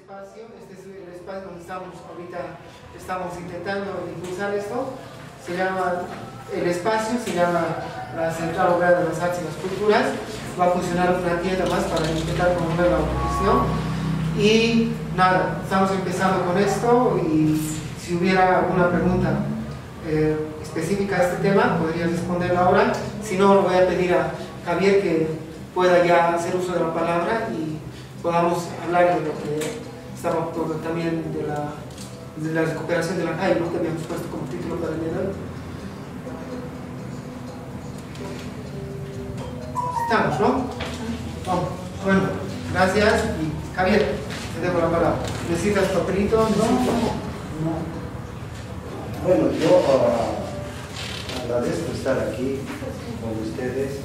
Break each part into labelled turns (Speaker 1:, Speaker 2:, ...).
Speaker 1: espacio, este es el espacio donde estamos intentando impulsar esto. Se llama, el espacio se llama la Central Obrera de las Artes y las Culturas. Va a funcionar una tienda más para intentar promover la autogestión. Y nada, estamos empezando con esto y si hubiera alguna pregunta específica a este tema, podría responderla ahora. Si no, lo voy a pedir a Javier que pueda ya hacer uso de la palabra y podamos hablar de lo que estaba también de la recuperación de la calle, ¿no? Que habíamos puesto como título para el día de hoy. Estamos, ¿no? Vamos. Bueno, gracias y Javier, te dejo la palabra. ¿Necesitas papelito?
Speaker 2: No. Bueno, yo agradezco estar aquí con ustedes.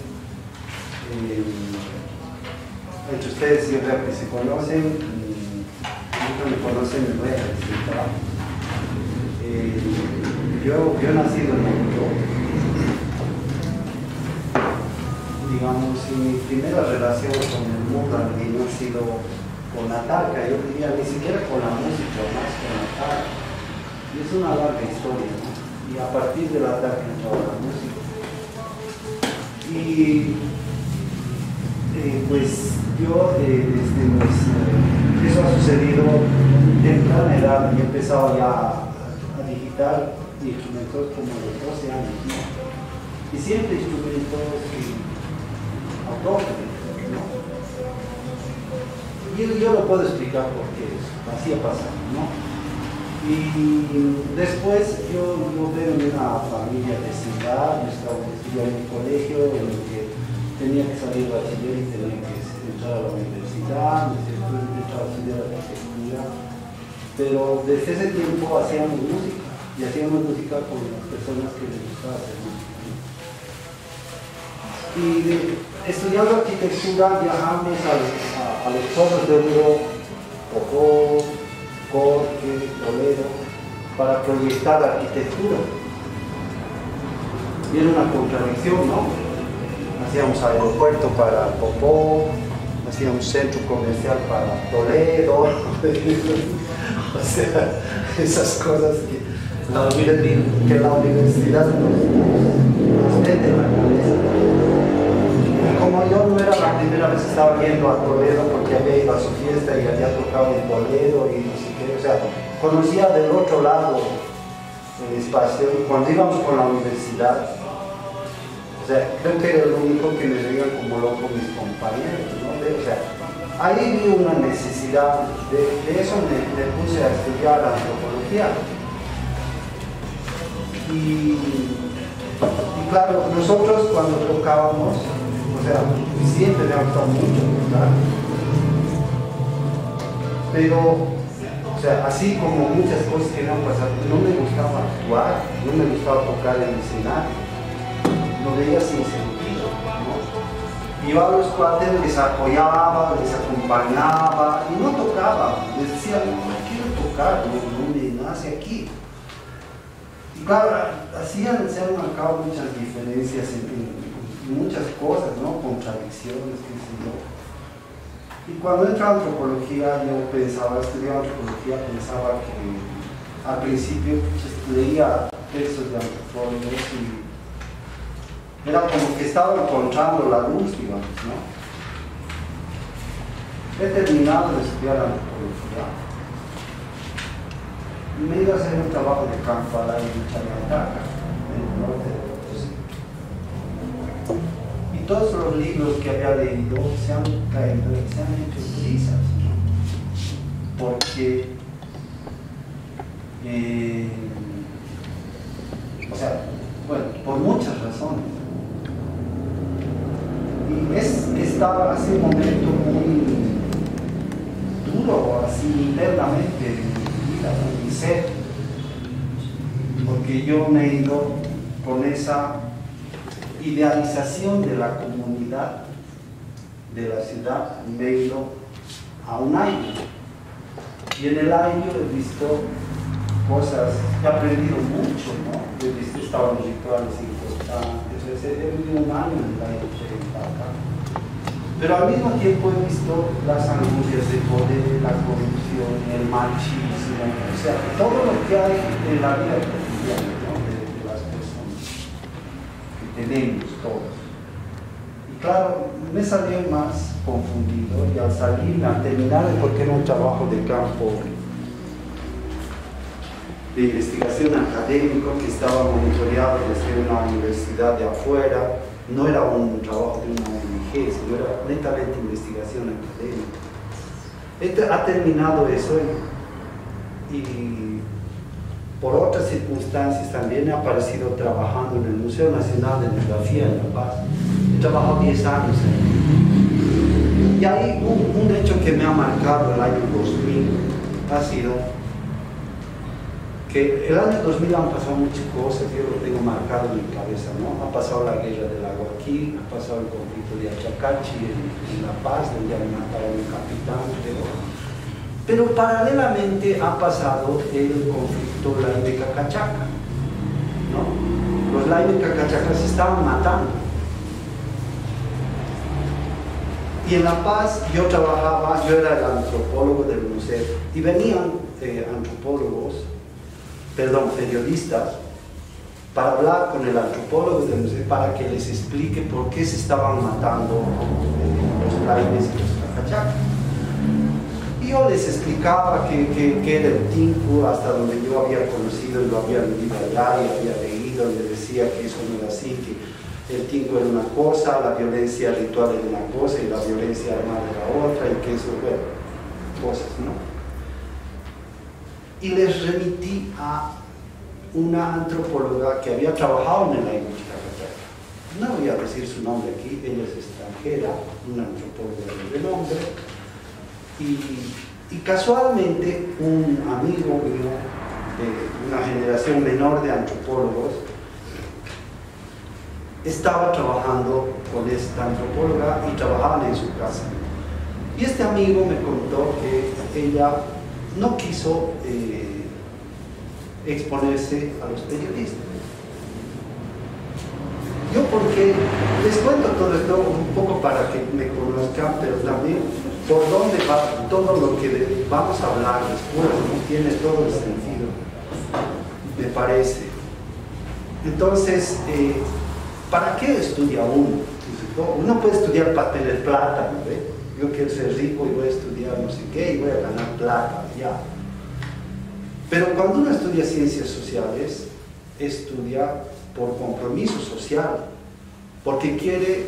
Speaker 2: Entre ustedes yo creo que se conocen, nunca me conocen, me voy a presentar. Yo he nacido en Montó. Digamos, mi primera relación con el mundo andino ha sido con la talca, yo diría ni siquiera con la música, más con la talca. Y es una larga historia, ¿no? Y a partir de la talca entró la música. Y pues yo, eso ha sucedido en temprana edad y he empezado ya a digitar instrumentos como a los 12 años, ¿no? Y siempre instrumentos autóctonos, ¿no? Y yo lo puedo explicar porque así ha pasado, ¿no? Y después yo vengo de una familia de ciudad, yo estaba estudiando en un colegio en el que tenía que salir bachiller y tenía que entrar a la universidad, después entrar a estudiar arquitectura, pero desde ese tiempo hacíamos música y hacíamos música con las personas que les gustaba hacer música, ¿no? Y estudiando arquitectura viajamos a los pueblos de Europa, Popó, Corque, Toledo, para proyectar la arquitectura. Y era una contradicción, ¿no? Hacíamos aeropuerto para Popó, hacíamos centro comercial para Toledo, o sea, esas cosas que la universidad nos mete en la cabeza. Y como yo no era la primera vez que estaba yendo a Toledo porque había ido a su fiesta y había tocado en Toledo y no sé qué, o sea, conocía del otro lado el espacio. Cuando íbamos con la universidad, o sea, creo que era el único que me veían como loco mis compañeros, ¿no? O sea, ahí vi una necesidad, de eso me puse a estudiar antropología. Y claro, nosotros cuando tocábamos, o sea, siempre me ha gustado mucho tocar, pero, o sea, así como muchas cosas que me han pasado, no me gustaba actuar, no me gustaba tocar en el escenario, lo veía sin sentido, ¿no? Iba a los cuates, les apoyaba, les acompañaba y no tocaba, les decía, no quiero tocar, no me nace aquí. Y claro, así se han marcado muchas diferencias en muchas cosas, ¿no? Contradicciones, qué sé yo. Y cuando entré a antropología, yo estudiaba antropología, pensaba que al principio leía textos de antropólogos y era como que estaba encontrando la luz, digamos, ¿no? He terminado de estudiar antropología y me he ido a hacer un trabajo de campo a la Chayataca, en el norte de Potosí. Y todos los libros que había leído se han caído, se han hecho trizas, ¿no? Porque, o sea, bueno, por muchas razones. Y estaba así un momento muy duro, así internamente en mi vida, en mi ser, porque yo me he ido con esa idealización de la comunidad, de la ciudad, me he ido a un año. Y en el año he visto cosas, he aprendido mucho, ¿no? He visto estados rituales importantes, he vivido un año en el año 80 acá. Pero al mismo tiempo he visto las angustias de poder, la corrupción, el machismo, o sea, todo lo que hay en la vida cotidiana, ¿no? de las personas que tenemos todos. Y claro, me salí más confundido y al salir, al terminar, porque era un trabajo de campo de investigación académico que estaba monitoreado desde una universidad de afuera, no era un trabajo de una ONG, sino era netamente investigación académica. Ha terminado eso y por otras circunstancias también he aparecido trabajando en el Museo Nacional de Etnografía en La Paz. He trabajado 10 años ahí. Y hay un hecho que me ha marcado el año 2000, ha sido que el año 2000 han pasado muchas cosas, yo lo tengo marcado en mi cabeza, ¿no? Ha pasado la guerra del agua aquí, ha pasado el conflicto de Achacachi en La Paz, donde han matado a un capitán, pero paralelamente ha pasado el conflicto Laybe-Cacachaca, ¿no? Los Laybe-Cacachacas se estaban matando. Y en La Paz yo era el antropólogo del museo, y venían periodistas, para hablar con el antropólogo del museo para que les explique por qué se estaban matando los Laibes y los Cacachacas. Y yo les explicaba que era el Tinku, hasta donde yo había conocido y lo había vivido allá y había leído, y les decía que eso no era así, que el Tinku era una cosa, la violencia ritual era una cosa y la violencia armada era otra, y que eso, bueno, cosas, ¿no? Y les remití a una antropóloga que había trabajado en el Laybe-Cacachaca. No voy a decir su nombre aquí, ella es extranjera, una antropóloga de renombre, y casualmente un amigo mío de una generación menor de antropólogos estaba trabajando con esta antropóloga y trabajaban en su casa. Y este amigo me contó que ella no quiso exponerse a los periodistas. Yo, porque les cuento todo esto un poco para que me conozcan, pero también por dónde va todo lo que vamos a hablar después, ¿no? Tiene todo el sentido, me parece. Entonces, ¿para qué estudia uno? Uno puede estudiar para tener plata, ¿no ve? Yo quiero ser rico y voy a estudiar no sé qué y voy a ganar plata, ya. Pero cuando uno estudia ciencias sociales, estudia por compromiso social, porque quiere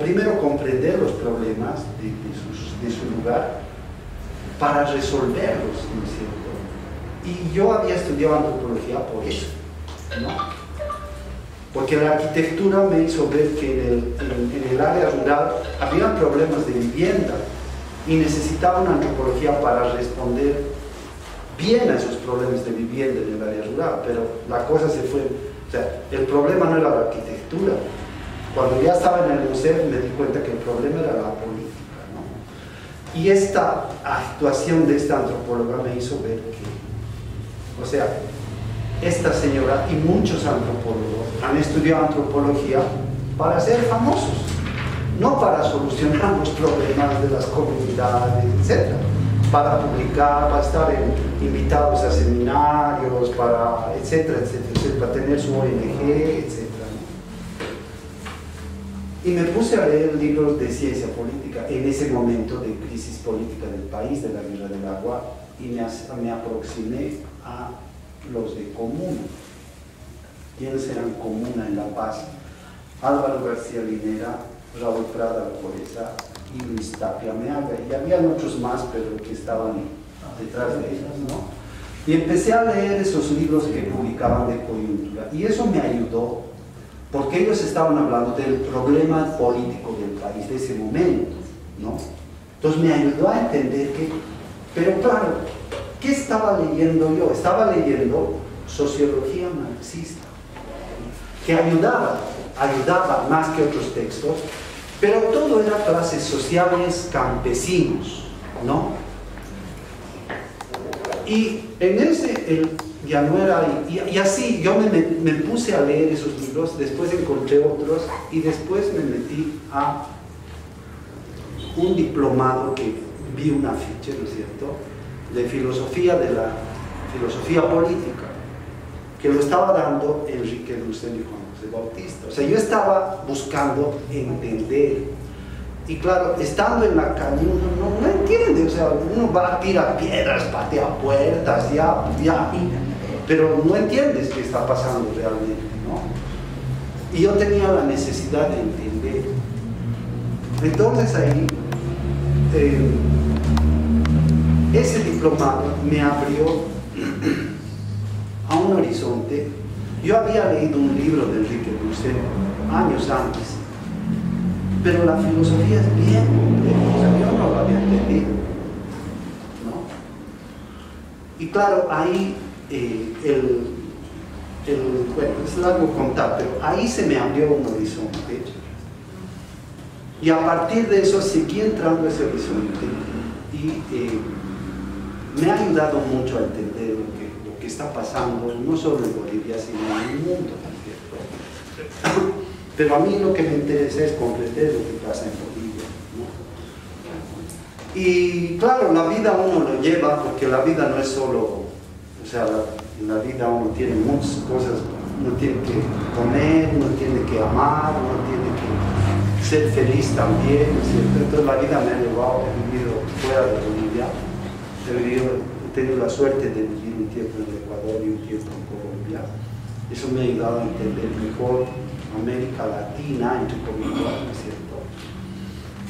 Speaker 2: primero comprender los problemas de su lugar para resolverlos, ¿no es cierto? Y yo había estudiado antropología por eso, ¿no? Porque la arquitectura me hizo ver que en el área rural había problemas de vivienda y necesitaba una antropología para responder bien a esos problemas de vivienda en el área rural, pero la cosa se fue, o sea, el problema no era la arquitectura. Cuando ya estaba en el museo me di cuenta que el problema era la política, ¿no? Y esta actuación de esta antropóloga me hizo ver que, o sea, esta señora y muchos antropólogos han estudiado antropología para ser famosos, no para solucionar los problemas de las comunidades, etc. Para publicar, para estar invitados a seminarios, para, etcétera, etcétera, para tener su ONG, etcétera, ¿no? Y me puse a leer libros de ciencia política en ese momento de crisis política del país, de la guerra del agua, y me aproximé a los de Comuna. ¿Quiénes eran Comuna en La Paz? Álvaro García Linera, Raúl Prada Alcoreza y Luis Tapia Meaga, y habían otros más, pero que estaban detrás de ellos, ¿no? Y empecé a leer esos libros que publicaban de coyuntura, y eso me ayudó, porque ellos estaban hablando del problema político del país de ese momento, ¿no? Entonces me ayudó a entender que, pero claro, ¿qué estaba leyendo yo? Estaba leyendo sociología marxista, que ayudaba más que otros textos, pero todo era clases sociales, campesinos, ¿no? Y en ese, ya no era, y así yo me puse a leer esos libros, después encontré otros, y después me metí a un diplomado que vi un afiche, ¿no es cierto?, de filosofía política, que lo estaba dando Enrique Dussel y Juan José Bautista. O sea, yo estaba buscando entender. Y claro, estando en la calle uno no entiende, o sea, uno va a tirar piedras, patea puertas, ya, pero no entiendes qué está pasando realmente, ¿no? Y yo tenía la necesidad de entender. Entonces ahí, ese diplomado me abrió a un horizonte. Yo había leído un libro de Enrique Dussel años antes, pero la filosofía es bien compleja, o sea, yo no lo había entendido, ¿no? Y claro, ahí bueno, es largo contar, pero ahí se me abrió un horizonte, y a partir de eso seguí entrando a ese horizonte, y me ha ayudado mucho a entender lo que está pasando, no solo en Bolivia, sino en el mundo, ¿no es cierto? Pero a mí lo que me interesa es comprender lo que pasa en Bolivia, ¿no? Y claro, la vida uno lo lleva, porque la vida no es solo, o sea, en la vida uno tiene muchas cosas, uno tiene que comer, uno tiene que amar, uno tiene que ser feliz también, ¿no es cierto? Entonces la vida me ha llevado, he vivido fuera de Bolivia, he tenido la suerte de vivir un tiempo en Ecuador y un tiempo en Colombia. Eso me ha ayudado a entender mejor América Latina, entre comillas, ¿no es cierto?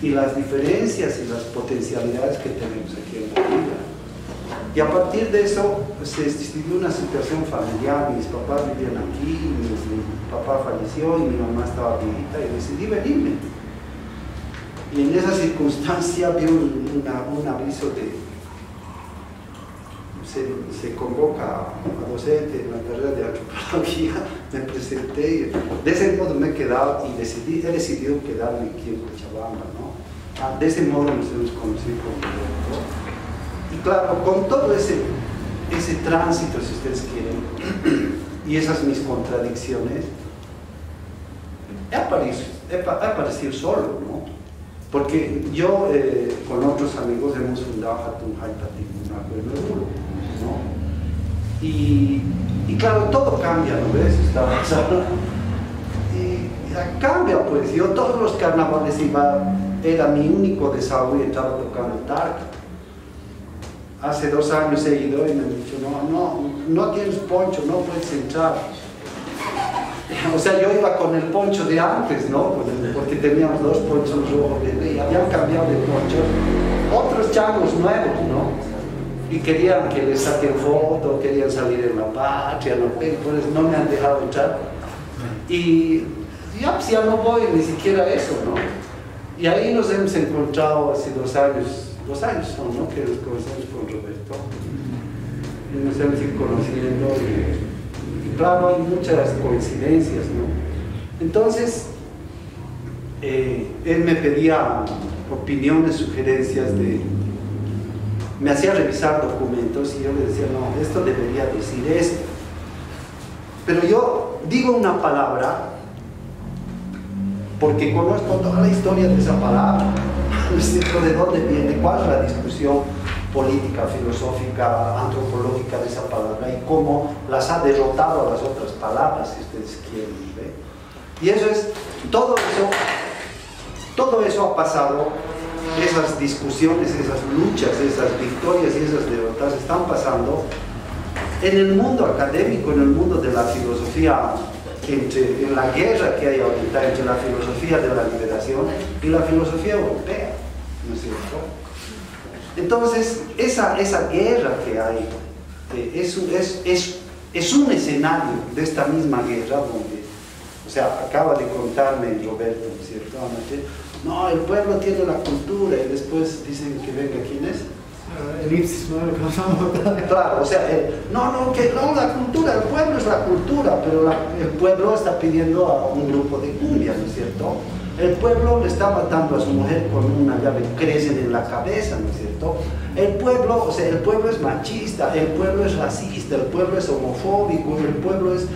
Speaker 2: Y las diferencias y las potencialidades que tenemos aquí en la vida. Y a partir de eso se decidió una situación familiar. Mis papás vivían aquí, mi papá falleció y mi mamá estaba viejita y decidí venirme. Y en esa circunstancia vi un aviso de se convoca a docente en la carrera de antropología, me presenté y de ese modo me he quedado y he decidido quedarme aquí en Cochabamba, ¿no? De ese modo nos hemos conocido con Roberto. Y claro, con todo ese tránsito, si ustedes quieren, y esas mis contradicciones, he aparecido solo, ¿no? Porque yo con otros amigos hemos fundado Hatun Haitatimuna, ¿no? Y claro, todo cambia, ¿no ves? Y cambia, pues. Yo todos los carnavales iba, era mi único desahogo y estaba tocando tarca. Hace 2 años he ido y me han dicho, no tienes poncho, no puedes entrar. O sea, yo iba con el poncho de antes, ¿no? Porque teníamos 2 ponchos rojos y habían cambiado de poncho. Otros changos nuevos, ¿no? Y querían que les saquen foto, querían salir en la patria, ¿no? Pues no me han dejado entrar. Y ya, pues ya no voy ni siquiera a eso, ¿no? Y ahí nos hemos encontrado hace 2 años, 2 años son, ¿no? Que nos conocemos con Roberto. Y nos hemos ido conociendo y claro, hay muchas coincidencias, ¿no? Entonces, él me pedía opiniones, sugerencias me hacía revisar documentos y yo le decía, no, esto debería decir esto. Pero yo digo una palabra porque conozco toda la historia de esa palabra, ¿no es cierto? ¿De dónde viene? ¿Cuál es la discusión política, filosófica, antropológica de esa palabra y cómo las ha derrotado a las otras palabras, si ustedes quieren, ¿ve? Y eso es, todo eso ha pasado, esas discusiones, esas luchas, esas victorias y esas derrotas están pasando en el mundo académico, en el mundo de la filosofía, en la guerra que hay ahorita entre la filosofía de la liberación y la filosofía europea, ¿no es cierto? Entonces, esa guerra que hay es un escenario de esta misma guerra donde, o sea, acaba de contarme Roberto, ¿no es cierto? No, el pueblo tiene la cultura y después dicen que venga, ¿quién es?
Speaker 1: Elipsis, ¿no? Lo que vamos a votar.
Speaker 2: Claro, o sea, la cultura, el pueblo es la cultura, pero el pueblo está pidiendo a un grupo de cumbia, ¿no es cierto? El pueblo le está matando a su mujer con una llave, crecen en la cabeza, ¿no es cierto? El pueblo, o sea, el pueblo es machista, el pueblo es racista, el pueblo es homofóbico, el pueblo es...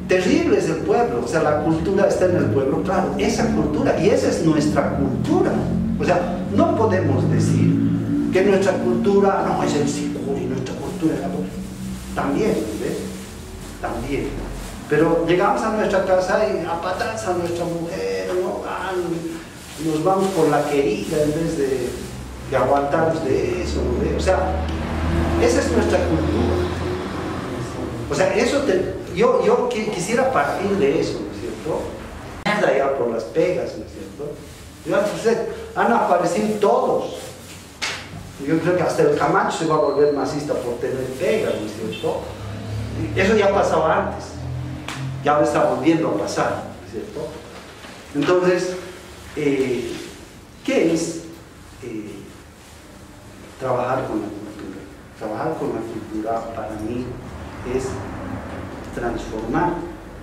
Speaker 2: Terrible es el pueblo, o sea, la cultura está en el pueblo, claro, esa cultura, y esa es nuestra cultura. O sea, no podemos decir que nuestra cultura no es el sicuri, nuestra cultura es la buena. También, ¿ves? También. Pero llegamos a nuestra casa y a patadas a nuestra mujer, ¿no? Nos vamos por la querida en vez de aguantarnos de eso, ¿no? O sea, esa es nuestra cultura. O sea, eso yo quisiera partir de eso, ¿no es cierto? Nada ya por las pegas, ¿no es cierto? Han aparecido todos. Yo creo que hasta el Camacho se va a volver masista por tener pegas, ¿no es cierto? Eso ya pasaba antes. Ya está volviendo a pasar, ¿no es cierto? Entonces, ¿qué es trabajar con la cultura? Trabajar con la cultura para mí es transformar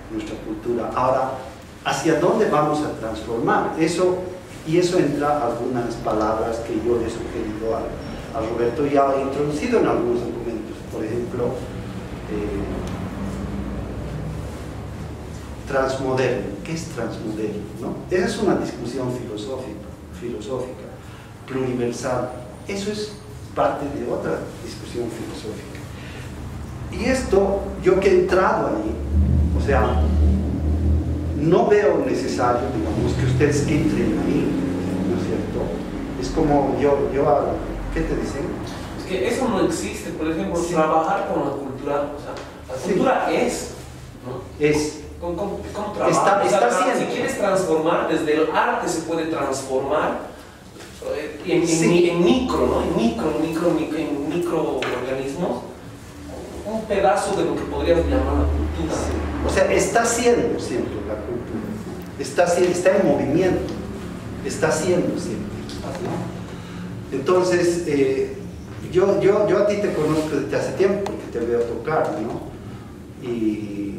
Speaker 2: nuestra cultura. Ahora, ¿hacia dónde vamos a transformar? Eso entra algunas palabras que yo le he sugerido a Roberto, ya he introducido en algunos documentos. Por ejemplo, transmoderno. ¿Qué es transmoderno? ¿No? Esa es una discusión filosófica, pluriversal. Eso es parte de otra discusión filosófica. Y esto, yo que he entrado ahí, o sea, no veo necesario, digamos, que ustedes entren ahí, ¿no es cierto? Es como ¿qué te dicen?
Speaker 3: Es que eso no existe, por ejemplo, sí. Trabajar con la cultura, o sea, la cultura sí. Es, ¿no?
Speaker 2: Es.
Speaker 3: ¿Cómo trabajar?
Speaker 2: Si
Speaker 3: quieres transformar, desde el arte se puede transformar en micro, ¿no? En microorganismos, un pedazo de lo que podrías llamar la cultura.
Speaker 2: Sí. O sea, está haciendo siempre la cultura, está en movimiento, está haciendo siempre, ¿no? Entonces, yo a ti te conozco desde hace tiempo, porque te veo tocar, ¿no? Y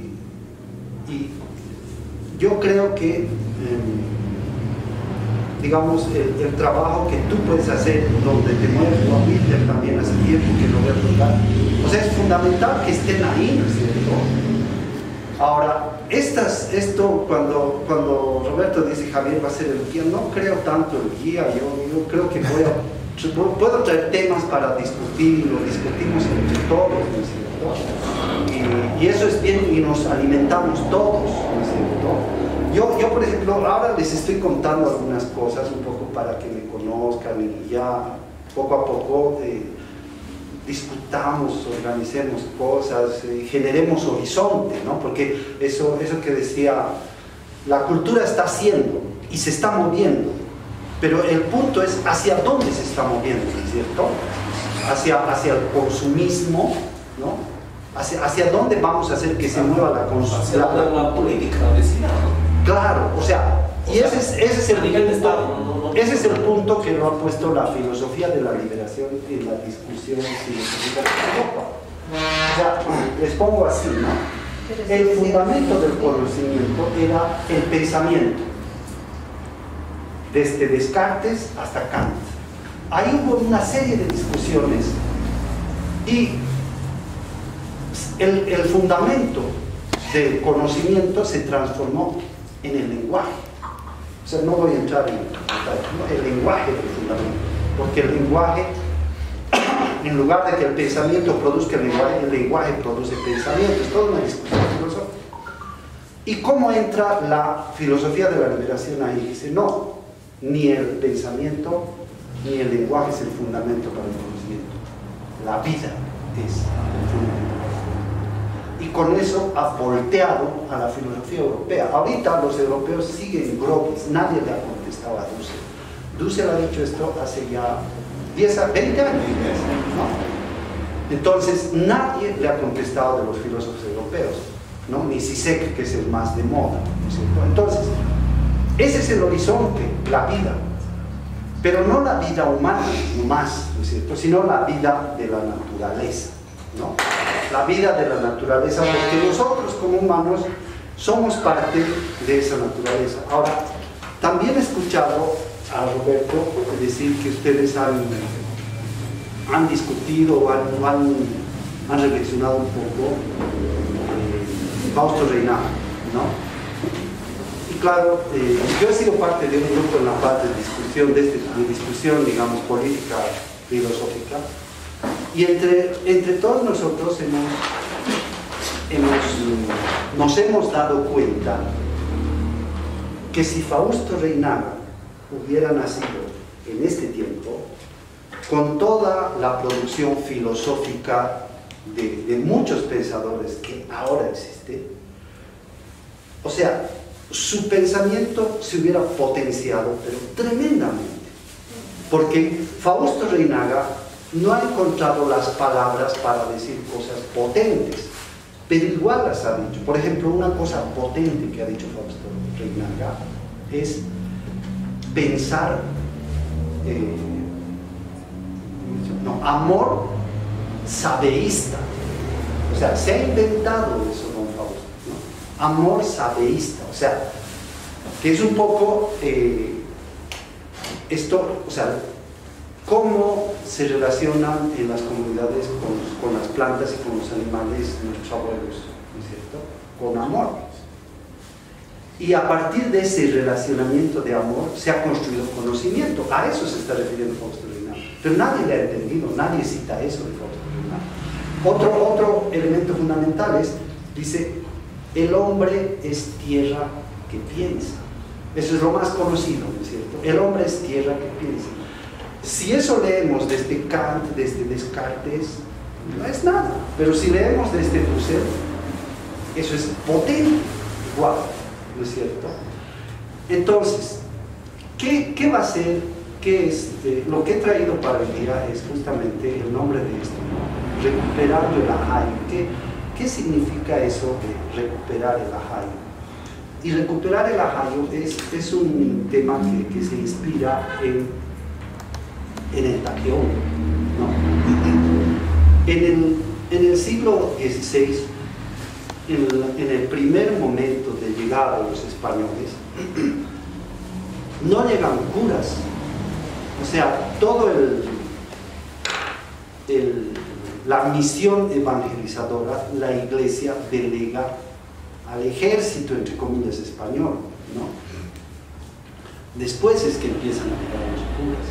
Speaker 2: yo creo que, digamos, el trabajo que tú puedes hacer, donde te mueves, a Wilder también hace tiempo que lo veo tocar, o sea, es fundamental que estén ahí, ¿no es cierto? Ahora, esto cuando Roberto dice Javier va a ser el guía, no creo tanto el guía, yo creo que puedo traer temas para discutir, y lo discutimos entre todos, ¿no es cierto? Y eso es bien, y nos alimentamos todos, ¿no es cierto? Yo, por ejemplo, ahora les estoy contando algunas cosas un poco para que me conozcan y ya poco a poco discutamos, organicemos cosas, generemos horizonte, ¿no? Porque eso que decía, la cultura está haciendo y se está moviendo, pero el punto es hacia dónde se está moviendo, ¿no es cierto? Hacia el consumismo, ¿no? Hacia dónde vamos a hacer que se mueva la consumición.
Speaker 3: La política, decía, ¿no?
Speaker 2: Claro, o sea, ese es el punto que lo ha puesto la filosofía de la liberación en la discusión filosófica de Europa. O sea, les pongo así, ¿no? El fundamento del conocimiento era el pensamiento, desde Descartes hasta Kant. Ahí hubo una serie de discusiones y el fundamento del conocimiento se transformó en el lenguaje. O sea, no voy a entrar en el lenguaje del fundamento, porque el lenguaje, en lugar de que el pensamiento produzca el lenguaje produce pensamiento. Es toda una discusión filosófica. ¿Y cómo entra la filosofía de la liberación ahí? Dice, no, ni el pensamiento ni el lenguaje es el fundamento para el conocimiento. La vida es el fundamento. Y con eso ha volteado a la filosofía europea. Ahorita los europeos siguen grogues, nadie le ha contestado a Dussel. Dussel ha dicho esto hace ya 20 años, ¿no? Entonces nadie le ha contestado de los filósofos europeos, ¿no? Ni Zizek, que es el más de moda, ¿no es cierto? Entonces, ese es el horizonte, la vida. Pero no la vida humana, no más, ¿no es cierto? Sino la vida de la naturaleza, ¿no? La vida de la naturaleza, porque nosotros como humanos somos parte de esa naturaleza. Ahora, también he escuchado a Roberto decir que ustedes han discutido o han reflexionado un poco Fausto Reinach, ¿no? Y claro, yo he sido parte de un grupo en La Paz de discusión, digamos, política, filosófica, y entre todos nosotros nos hemos dado cuenta que si Fausto Reinaga hubiera nacido en este tiempo, con toda la producción filosófica de muchos pensadores que ahora existe, o sea, su pensamiento se hubiera potenciado, pero tremendamente, porque Fausto Reinaga no ha encontrado las palabras para decir cosas potentes, pero igual las ha dicho. Por ejemplo, una cosa potente que ha dicho Fausto Reinaga es pensar, amor sabeísta. O sea, se ha inventado eso, don Fausto, ¿no? Amor sabeísta, o sea, que es un poco esto, o sea, cómo se relacionan en las comunidades con las plantas y con los animales nuestros abuelos, ¿no es cierto? Con amor. Y a partir de ese relacionamiento de amor se ha construido conocimiento. A eso se está refiriendo Fausto Reinaga. Pero nadie le ha entendido, nadie cita eso de Fausto Reinaga. Otro elemento fundamental es, dice, el hombre es tierra que piensa. Eso es lo más conocido, ¿no es cierto? El hombre es tierra que piensa. Si eso leemos desde Kant, desde Descartes, no es nada. Pero si leemos desde Husserl, eso es potente, igual, ¿no es cierto? Entonces, ¿qué va a ser? Lo que he traído para el día es justamente el nombre de esto, ¿no? Recuperando el ahayo. ¿Qué significa eso de recuperar el ahayo? Y recuperar el ahayo es un tema que se inspira en el Taqueón, ¿no? En el siglo XVI, en el primer momento de llegada de los españoles, no llegan curas. O sea, todo la misión evangelizadora, la iglesia delega al ejército, entre comillas, español, ¿no? Después es que empiezan a llegar los curas.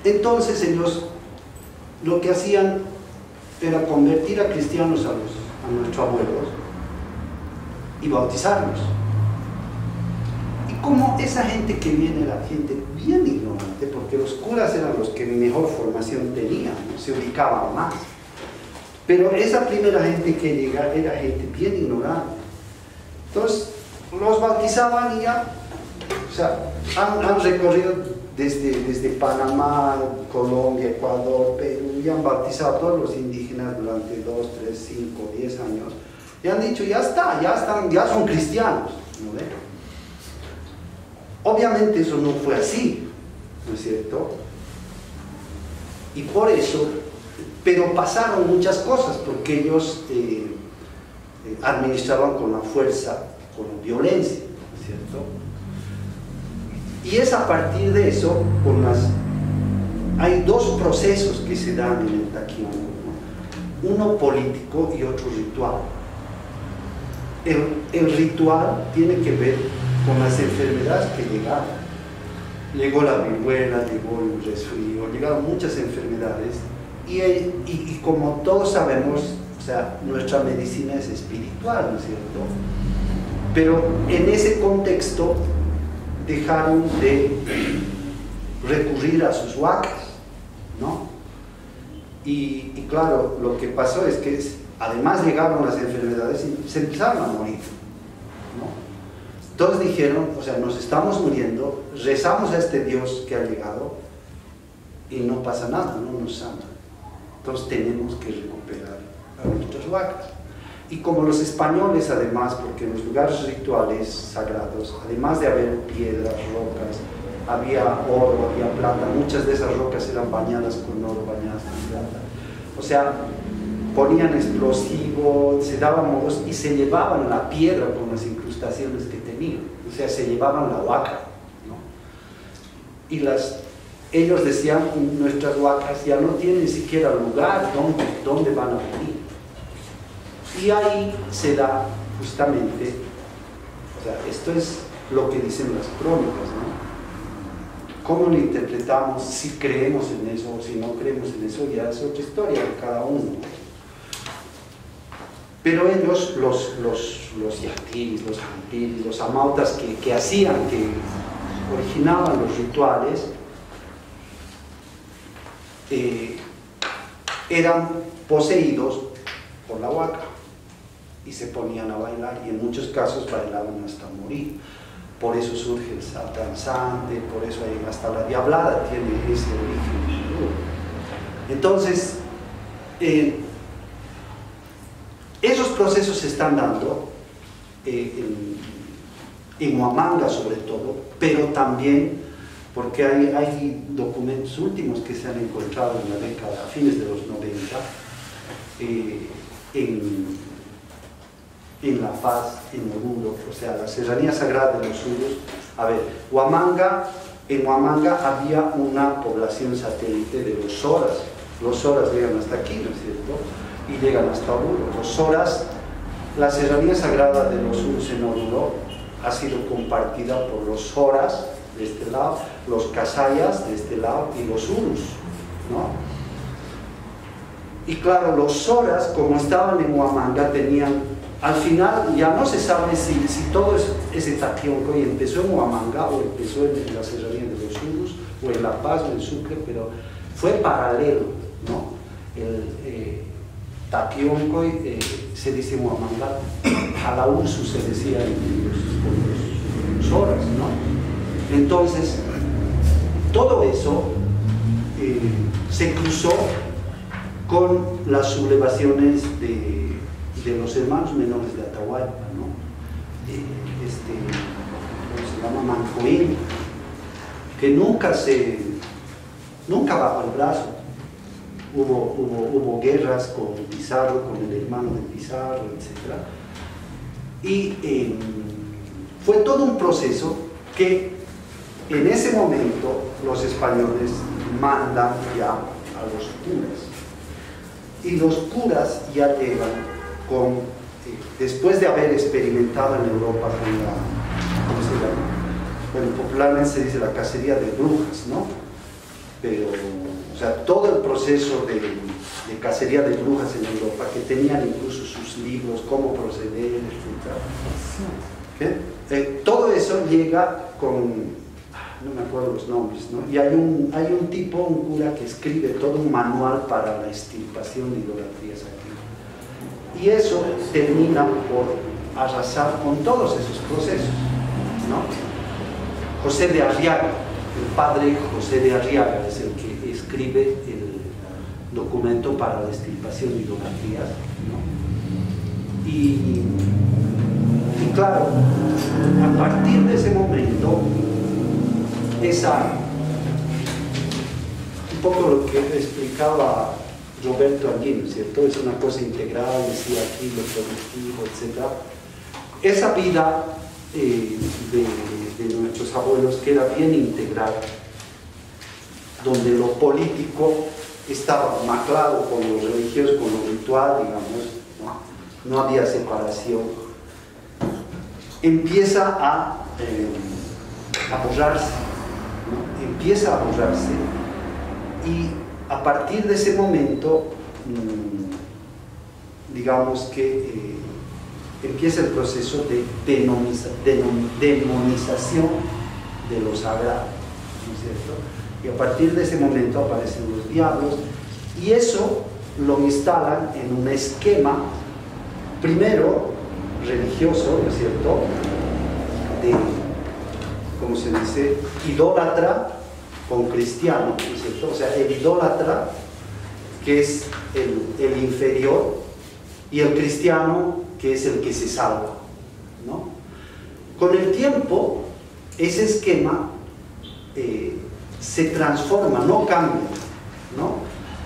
Speaker 2: Entonces ellos lo que hacían era convertir a cristianos a nuestros abuelos y bautizarlos. Y como esa gente que viene era gente bien ignorante, porque los curas eran los que mejor formación tenían, ¿no? Se ubicaban más. Pero esa primera gente que llega era gente bien ignorante. Entonces los bautizaban y ya, o sea, han recorrido desde Panamá, Colombia, Ecuador, Perú, y han bautizado a todos los indígenas durante 2, 3, 5, 10 años, y han dicho, ya está, ya son cristianos, ¿no ve? Obviamente eso no fue así, ¿no es cierto? Y por eso, pero pasaron muchas cosas, porque ellos administraban con la fuerza, con la violencia, ¿no es cierto? Y es a partir de eso, hay dos procesos que se dan en el Taqueón, ¿no? Uno político y otro ritual. El ritual tiene que ver con las enfermedades que llegaron. Llegó la viruela, llegó el resfrío, llegaron muchas enfermedades y como todos sabemos, o sea, nuestra medicina es espiritual, ¿no es cierto? Pero en ese contexto dejaron de recurrir a sus huacas, ¿no? Y claro, lo que pasó es que además llegaron las enfermedades y se empezaron a morir, ¿no? Entonces dijeron, o sea, nos estamos muriendo, rezamos a este Dios que ha llegado y no pasa nada, no nos sana. Entonces tenemos que recuperar a nuestras huacas. Y como los españoles, además, porque en los lugares rituales sagrados, además de haber piedras, rocas, había oro, había plata, muchas de esas rocas eran bañadas con oro, bañadas con plata. O sea, ponían explosivos, se daban modos y se llevaban la piedra con las incrustaciones que tenían. O sea, se llevaban la huaca, ¿no? Y ellos decían, nuestras huacas ya no tienen siquiera lugar donde van a venir. Y ahí se da justamente, o O sea, esto es lo que dicen las crónicas, ¿no? ¿Cómo lo interpretamos? Si creemos en eso o si no creemos en eso, ya es otra historia de cada uno. Pero ellos, los yatiris, los jampiris, los amautas que hacían, que originaban los rituales, eran poseídos por la huaca y se ponían a bailar, y en muchos casos bailaban hasta morir. Por eso surge el danzante, por eso hay, hasta la diablada tiene ese origen. Entonces, esos procesos se están dando en Huamanga sobre todo, pero también porque hay documentos últimos que se han encontrado en la década, a fines de los 90, en La Paz, en Oruro, o sea, la Serranía Sagrada de los Urus. A ver, en Huamanga había una población satélite de los Soras. Los Soras llegan hasta aquí, ¿no es cierto? Y llegan hasta Oruro. Los Soras, la Serranía Sagrada de los Urus en Oruro ha sido compartida por los Soras de este lado, los Casayas de este lado y los Urus, ¿no? Y claro, los Soras, como estaban en Huamanga, tenían, al final ya no se sabe si todo ese Taquioncoy empezó en Huamanga o empezó en la Serranía de los Urus o en La Paz o en Sucre, pero fue paralelo, ¿no? El Taquioncoy se dice en Huamanga, a la Ursu se decía en los Soras, ¿no? Entonces, todo eso se cruzó con las sublevaciones de los hermanos menores de Atahualpa, ¿no? ¿Cómo se llama? Mancoín, que nunca bajó el brazo. Hubo guerras con Pizarro, con el hermano de Pizarro, etc. Y fue todo un proceso que en ese momento los españoles mandan ya a los curas. Y los curas ya llegan con, después de haber experimentado en Europa con la, ¿cómo se llama? Bueno, popularmente se dice la cacería de brujas, ¿no? Pero, o sea, todo el proceso de cacería de brujas en Europa, que tenían incluso sus libros, cómo proceder, etc. Todo eso llega con, no me acuerdo los nombres, ¿no? Y hay un tipo, un cura, que escribe todo un manual para la extirpación de idolatrías aquí. Y eso termina por arrasar con todos esos procesos, ¿no? José de Arriaga, el padre José de Arriaga, es el que escribe el documento para la extirpación de idolatrías, ¿no? Y claro, a partir de ese momento, un poco lo que explicaba Roberto Alguín, ¿cierto? Es una cosa integral, decía aquí lo productivo, etc. Esa vida de nuestros abuelos, que era bien integral, donde lo político estaba maclado con lo religioso, con lo ritual, digamos, no había separación, empieza a borrarse, ¿no? Empieza a borrarse, y a partir de ese momento, digamos que empieza el proceso de demonización de lo sagrado, ¿no es cierto? Y a partir de ese momento aparecen los diablos, y eso lo instalan en un esquema, primero religioso, ¿no es cierto?, de, ¿cómo se dice?, idólatra con cristiano, ¿no es cierto? O sea, el idólatra, que es el inferior, y el cristiano, que es el que se salva, ¿no? Con el tiempo, ese esquema se transforma, no cambia, ¿no?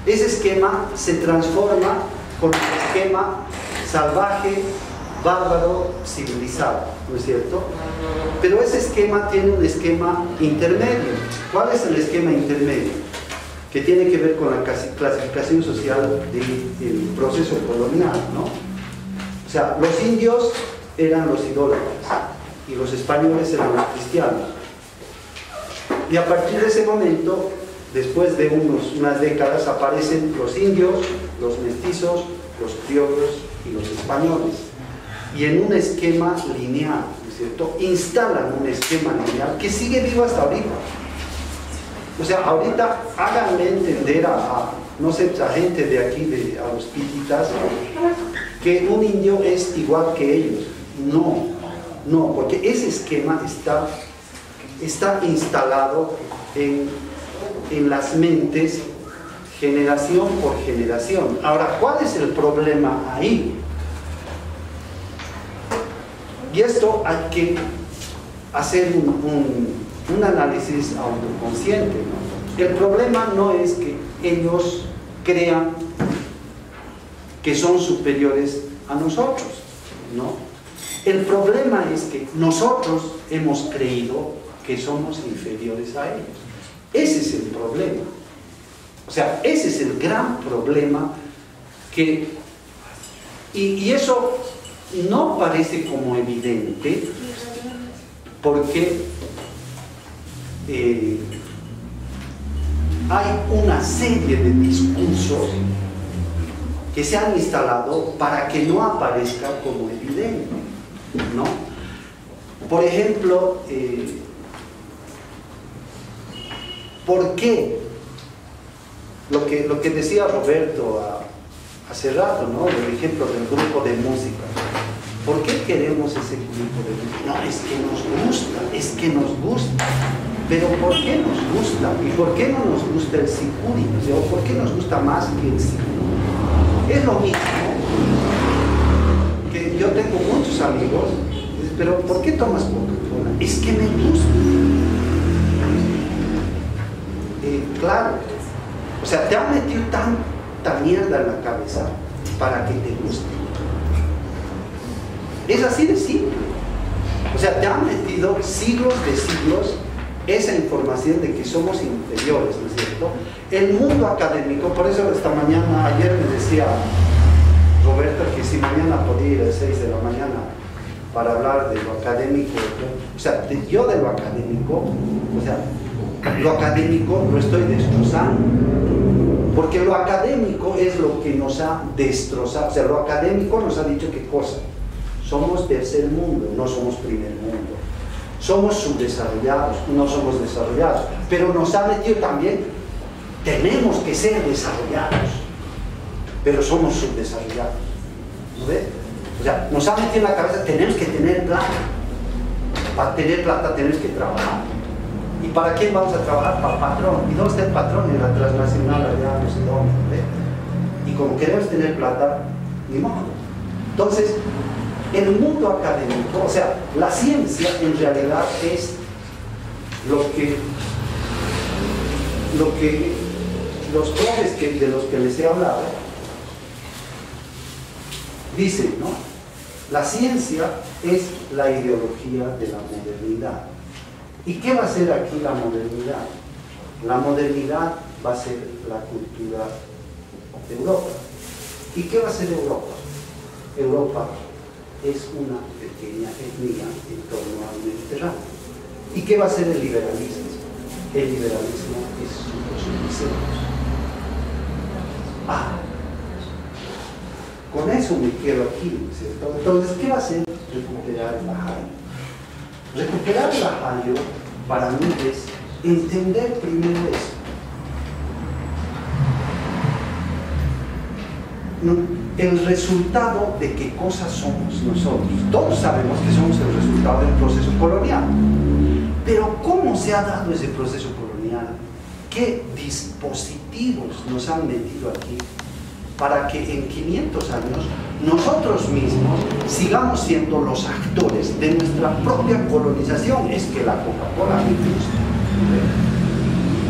Speaker 2: Ese esquema se transforma con el esquema salvaje, bárbaro, civilizado, ¿no es cierto? Pero ese esquema tiene un esquema intermedio. ¿Cuál es el esquema intermedio? Que tiene que ver con la clasificación social del proceso colonial, ¿no? O sea, los indios eran los idólatras, y los españoles eran los cristianos. Y a partir de ese momento, después de unas décadas, aparecen los indios, los mestizos, los criollos y los españoles. Y en un esquema lineal, ¿no es cierto? Instalan un esquema lineal que sigue vivo hasta ahorita. O sea, ahorita háganle entender a no sé, a gente de aquí, a los pititas, que un indio es igual que ellos. No, porque ese esquema está instalado en las mentes generación por generación. Ahora, ¿cuál es el problema ahí? Y esto hay que hacer un análisis autoconsciente, ¿no? El problema no es que ellos crean que son superiores a nosotros, ¿no? El problema es que nosotros hemos creído que somos inferiores a ellos. Ese es el problema. O sea, ese es el gran problema y eso no parece como evidente porque hay una serie de discursos que se han instalado para que no aparezca como evidente, ¿no? Por ejemplo, ¿por qué? Lo que decía Roberto hace rato, ¿no? El ejemplo del grupo de música. ¿Por qué queremos ese grupo de música? No, es que nos gusta. Pero ¿por qué nos gusta? ¿Y por qué no nos gusta el sicuri? O sea, ¿por qué nos gusta más que el sicuri? Es lo mismo que yo tengo muchos amigos, pero ¿por qué tomas Coca-Cola? Es que me gusta. Claro, o sea, te han metido tanta mierda en la cabeza para que te guste. Es así de simple. O sea, te han metido siglos de siglos esa información de que somos inferiores, ¿no es cierto? El mundo académico, por eso ayer me decía Roberto que si mañana podía ir a las 6 de la mañana para hablar de lo académico, o sea, yo de lo académico, o sea, lo académico lo estoy destrozando, porque lo académico es lo que nos ha destrozado. O sea, lo académico nos ha dicho qué cosa: somos tercer mundo, no somos primer mundo. Somos subdesarrollados, no somos desarrollados. Pero nos ha metido también, tenemos que ser desarrollados, pero somos subdesarrollados. ¿No ves? O sea, nos ha metido en la cabeza, tenemos que tener plata. Para tener plata tenemos que trabajar. ¿Y para quién vamos a trabajar? Para el patrón. ¿Y dónde está el patrón? En la transnacional, allá no sé dónde. ¿Ves? Y como queremos tener plata, ni modo. Entonces, el mundo académico, o sea, la ciencia en realidad es lo que los profes de los que les he hablado dicen, ¿no? La ciencia es la ideología de la modernidad. ¿Y qué va a ser aquí la modernidad? La modernidad va a ser la cultura de Europa. ¿Y qué va a ser Europa? Europa es una pequeña etnia en torno al Mediterráneo. ¿Y qué va a ser el liberalismo? El liberalismo es supersuficiencia. Con eso me quedo aquí, ¿cierto? Entonces, ¿qué va a hacer? Recuperar el Bahayo. Recuperar el Bahayo para mí es entender primero eso. El resultado de qué cosas somos nosotros. Todos sabemos que somos el resultado del proceso colonial. Pero ¿cómo se ha dado ese proceso colonial? ¿Qué dispositivos nos han metido aquí para que en 500 años nosotros mismos sigamos siendo los actores de nuestra propia colonización? Es que la Coca-Cola me gusta.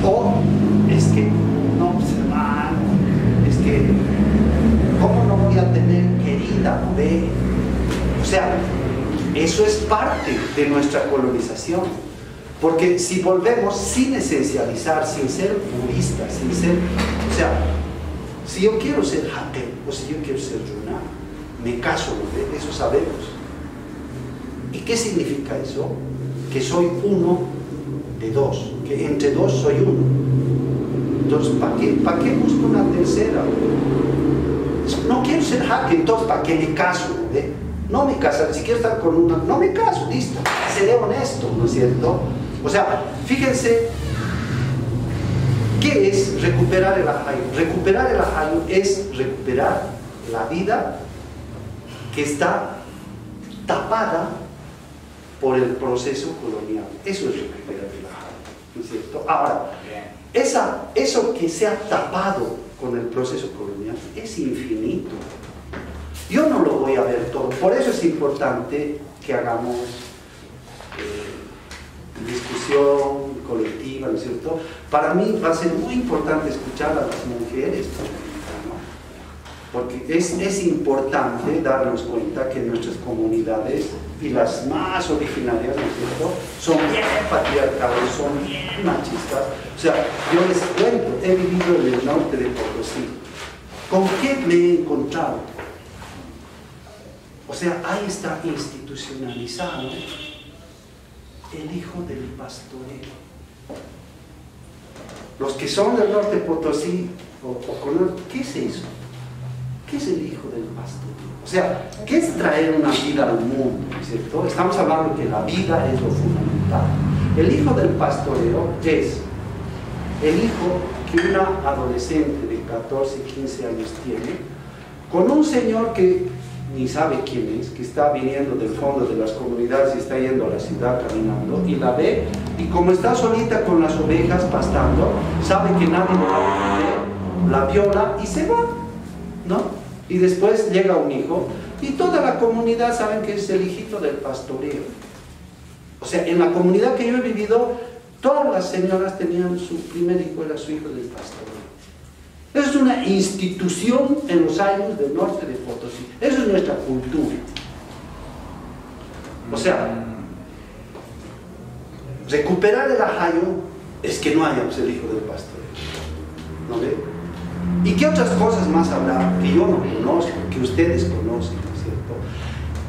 Speaker 2: O es que, no, pues hermano, es que ¿cómo no voy a tener querida mujer? O sea, eso es parte de nuestra colonización. Porque si volvemos sin esencializar, sin ser puristas, sin ser... O sea, si yo quiero ser Hatem o si yo quiero ser Yuna, me caso, ¿no? Eso sabemos. ¿Y qué significa eso? Que soy uno de dos, que entre dos soy uno. Entonces, ¿para qué busco una tercera? No quiero ser hacker, entonces ¿para qué me caso? No me caso, si quiero estar con una, no me caso, listo. Seré honesto, ¿no es cierto? O sea, fíjense, ¿qué es recuperar el ajayo? Recuperar el ajayo es recuperar la vida que está tapada por el proceso colonial. Eso es recuperar el ajayo, ¿no es cierto? Ahora, eso que se ha tapado con el proceso colonial es infinito. Yo no lo voy a ver todo, por eso es importante que hagamos discusión colectiva, ¿no es cierto? Para mí va a ser muy importante escuchar a las mujeres, ¿no? Porque es importante darnos cuenta que nuestras comunidades, y las más originarias, ¿no es cierto?, son bien patriarcales, son bien machistas. O sea, yo les cuento, he vivido en el norte de Potosí. ¿Con qué me he encontrado? O sea, ahí está institucionalizado el hijo del pastorero. Los que son del norte de Potosí, ¿qué es eso? ¿Qué es el hijo del pastorero? O sea, ¿qué es traer una vida al mundo? ¿Cierto? Estamos hablando que la vida es lo fundamental. El hijo del pastorero es el hijo que una adolescente de 14, 15 años tiene, con un señor que ni sabe quién es, que está viniendo del fondo de las comunidades y está yendo a la ciudad caminando, y la ve, y como está solita con las ovejas pastando, sabe que nadie la va a defender, la viola y se va, ¿no? Y después llega un hijo, y toda la comunidad sabe que es el hijito del pastoreo. O sea, en la comunidad que yo he vivido, todas las señoras tenían su primer hijo, era su hijo del pastoreo. Eso es una institución en los años del norte de Potosí. Eso es nuestra cultura. O sea, recuperar el ajayo es que no haya el hijo del pastoreo. ¿No ve? ¿Y qué otras cosas más habrá que yo no conozco, que ustedes conocen, ¿no es cierto?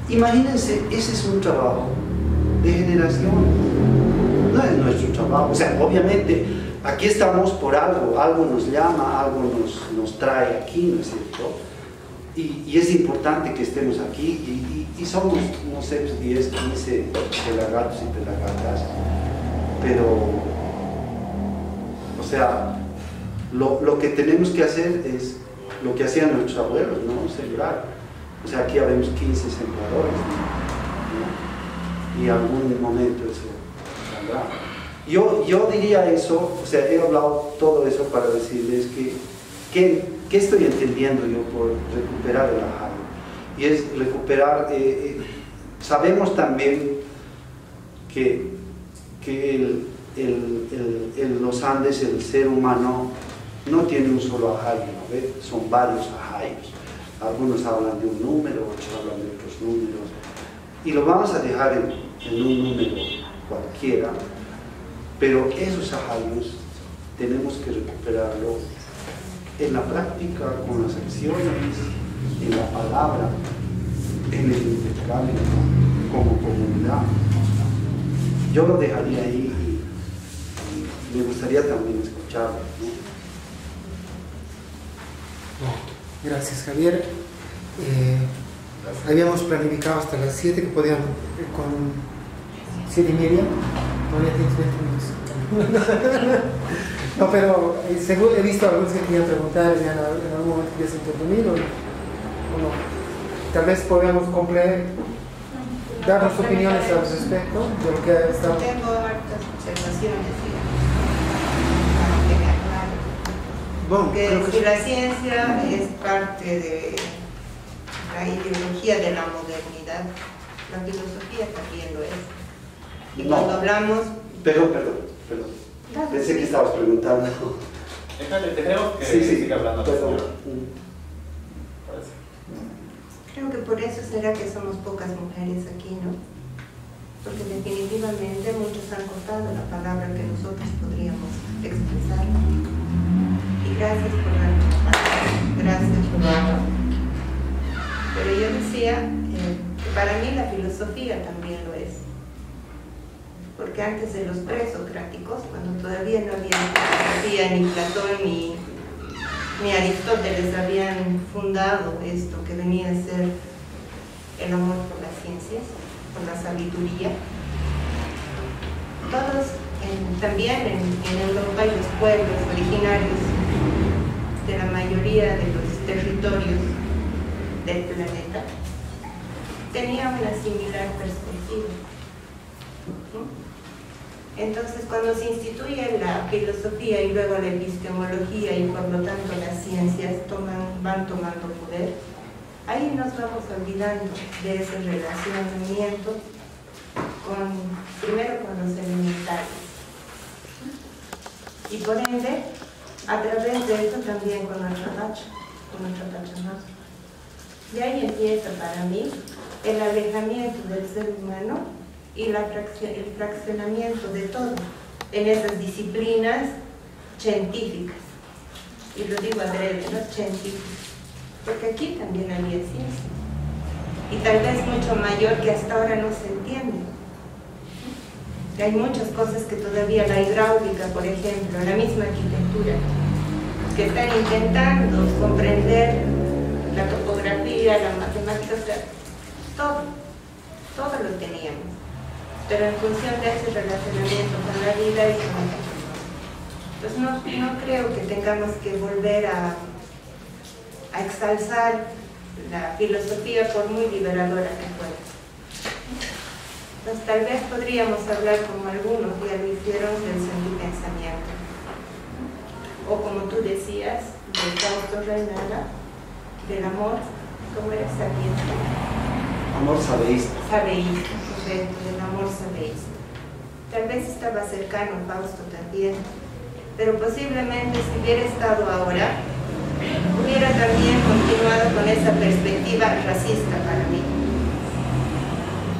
Speaker 2: Imagínense, ese es un trabajo de generación. No es nuestro trabajo. O sea, obviamente, aquí estamos por algo, algo nos llama, algo nos trae aquí, ¿no es cierto? Y es importante que estemos aquí, y somos, no sé, 10, 15 pelagatos y pelagatas, pero, o sea, lo que tenemos que hacer es lo que hacían nuestros abuelos, ¿no? Sembrar. O sea, aquí habemos 15 sembradores, ¿no? Y en algún momento eso saldrá. Yo diría eso, o sea, he hablado todo eso para decirles ¿qué estoy entendiendo yo por recuperar el ajayo? Y es recuperar, sabemos también que en los Andes el ser humano no tiene un solo ajayo, ¿no ve? Son varios ajayos. Algunos hablan de un número, otros hablan de otros números. Y lo vamos a dejar en un número cualquiera. Pero esos ajayos tenemos que recuperarlo en la práctica, con las acciones, en la palabra, en el intercambio, como comunidad. Yo lo dejaría ahí y me gustaría también escucharlo, ¿no?
Speaker 1: Gracias, Javier. Habíamos planificado hasta las 7, que podíamos con 7:30. Todavía tienes 20 minutos. No, pero he visto algunos que querían preguntar, en algún momento querías intervenir o no. Tal vez podamos dar nuestras opiniones al respecto de lo que ha estado.
Speaker 4: Tengo hartas observaciones, para que me aclaren.
Speaker 1: Bueno,
Speaker 4: Porque si la ciencia es parte de la ideología de la modernidad, la filosofía también lo es. Y
Speaker 2: No.
Speaker 4: cuando hablamos...
Speaker 2: Perdón. Pensé que estabas preguntando.
Speaker 5: Déjale, tenemos que
Speaker 2: Sí,
Speaker 5: seguir hablando.
Speaker 2: perdón.
Speaker 5: Parece.
Speaker 4: Creo que por eso será que somos pocas mujeres aquí, ¿no? Porque definitivamente muchos han cortado la palabra que nosotros podríamos expresar. Y gracias por darme la palabra. Gracias por darlo. Pero yo decía, para mí la filosofía también lo es. Porque antes de los presocráticos, cuando todavía no había filosofía, ni Platón ni Aristóteles habían fundado esto que venía a ser el amor por las ciencias, por la sabiduría, todos, también en Europa, y los pueblos originarios de la mayoría de los territorios del planeta, tenían una similar perspectiva. Entonces, cuando se instituye la filosofía y luego la epistemología y por lo tanto las ciencias van tomando poder, ahí nos vamos olvidando de ese relacionamiento primero con los elementales y por ende a través de esto también con nuestra Pachamama. Y ahí empieza para mí el alejamiento del ser humano y el fraccionamiento de todo en esas disciplinas científicas. Y lo digo adrede, ¿no? Científicas. Porque aquí también había ciencia. Y tal vez mucho mayor que hasta ahora no se entiende. Y hay muchas cosas que todavía, la hidráulica, por ejemplo, la misma arquitectura, que están intentando comprender la topografía, la matemática, o sea, todo lo teníamos. Pero en función de ese relacionamiento con la vida y con la vida. Entonces no creo que tengamos que volver a exalzar la filosofía por muy liberadora que fuera. Entonces tal vez podríamos hablar como algunos ya lo hicieron del sentipensamiento. O como tú decías, del Fausto Reynala, del amor, ¿cómo era? Sabiente.
Speaker 2: Amor sabeísta.
Speaker 4: Sabeísta, correcto, del amor sabeísta. Tal vez estaba cercano Fausto también, pero posiblemente si hubiera estado ahora, hubiera también continuado con esa perspectiva racista para mí.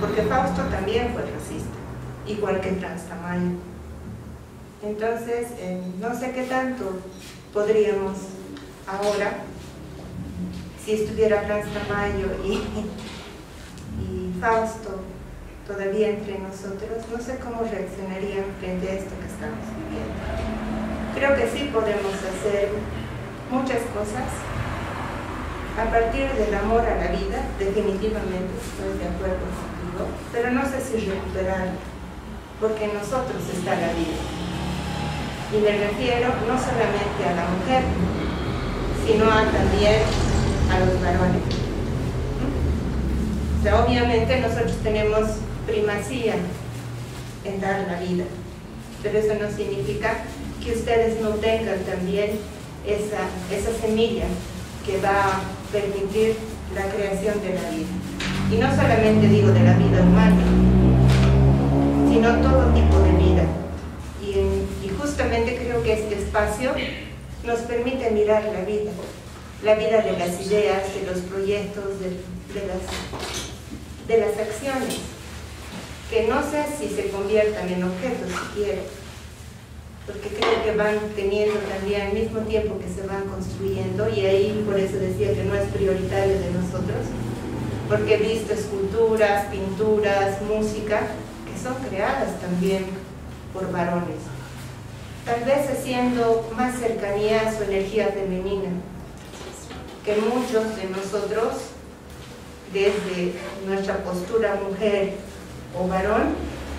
Speaker 4: Porque Fausto también fue racista, igual que Franz Tamayo. Entonces, no sé qué tanto podríamos ahora, si estuviera Franz Tamayo y Fausto todavía entre nosotros, no sé cómo reaccionarían frente a esto que estamos viviendo. Creo que sí podemos hacer muchas cosas a partir del amor a la vida, definitivamente estoy de acuerdo contigo, pero no sé si recuperarlo, porque en nosotros está la vida. Y me refiero no solamente a la mujer, sino también a los varones. O sea, obviamente nosotros tenemos primacía en dar la vida, pero eso no significa que ustedes no tengan también esa semilla que va a permitir la creación de la vida. Y no solamente digo de la vida humana, sino todo tipo de vida. Y justamente creo que este espacio nos permite mirar la vida de las ideas, de los proyectos, de las acciones, que no sé si se conviertan en objetos siquiera, porque creo que van teniendo también al mismo tiempo que se van construyendo, y ahí por eso decía que no es prioritario de nosotros, porque he visto esculturas, pinturas, música, que son creadas también por varones, tal vez haciendo más cercanía a su energía femenina, que muchos de nosotros, desde nuestra postura mujer o varón,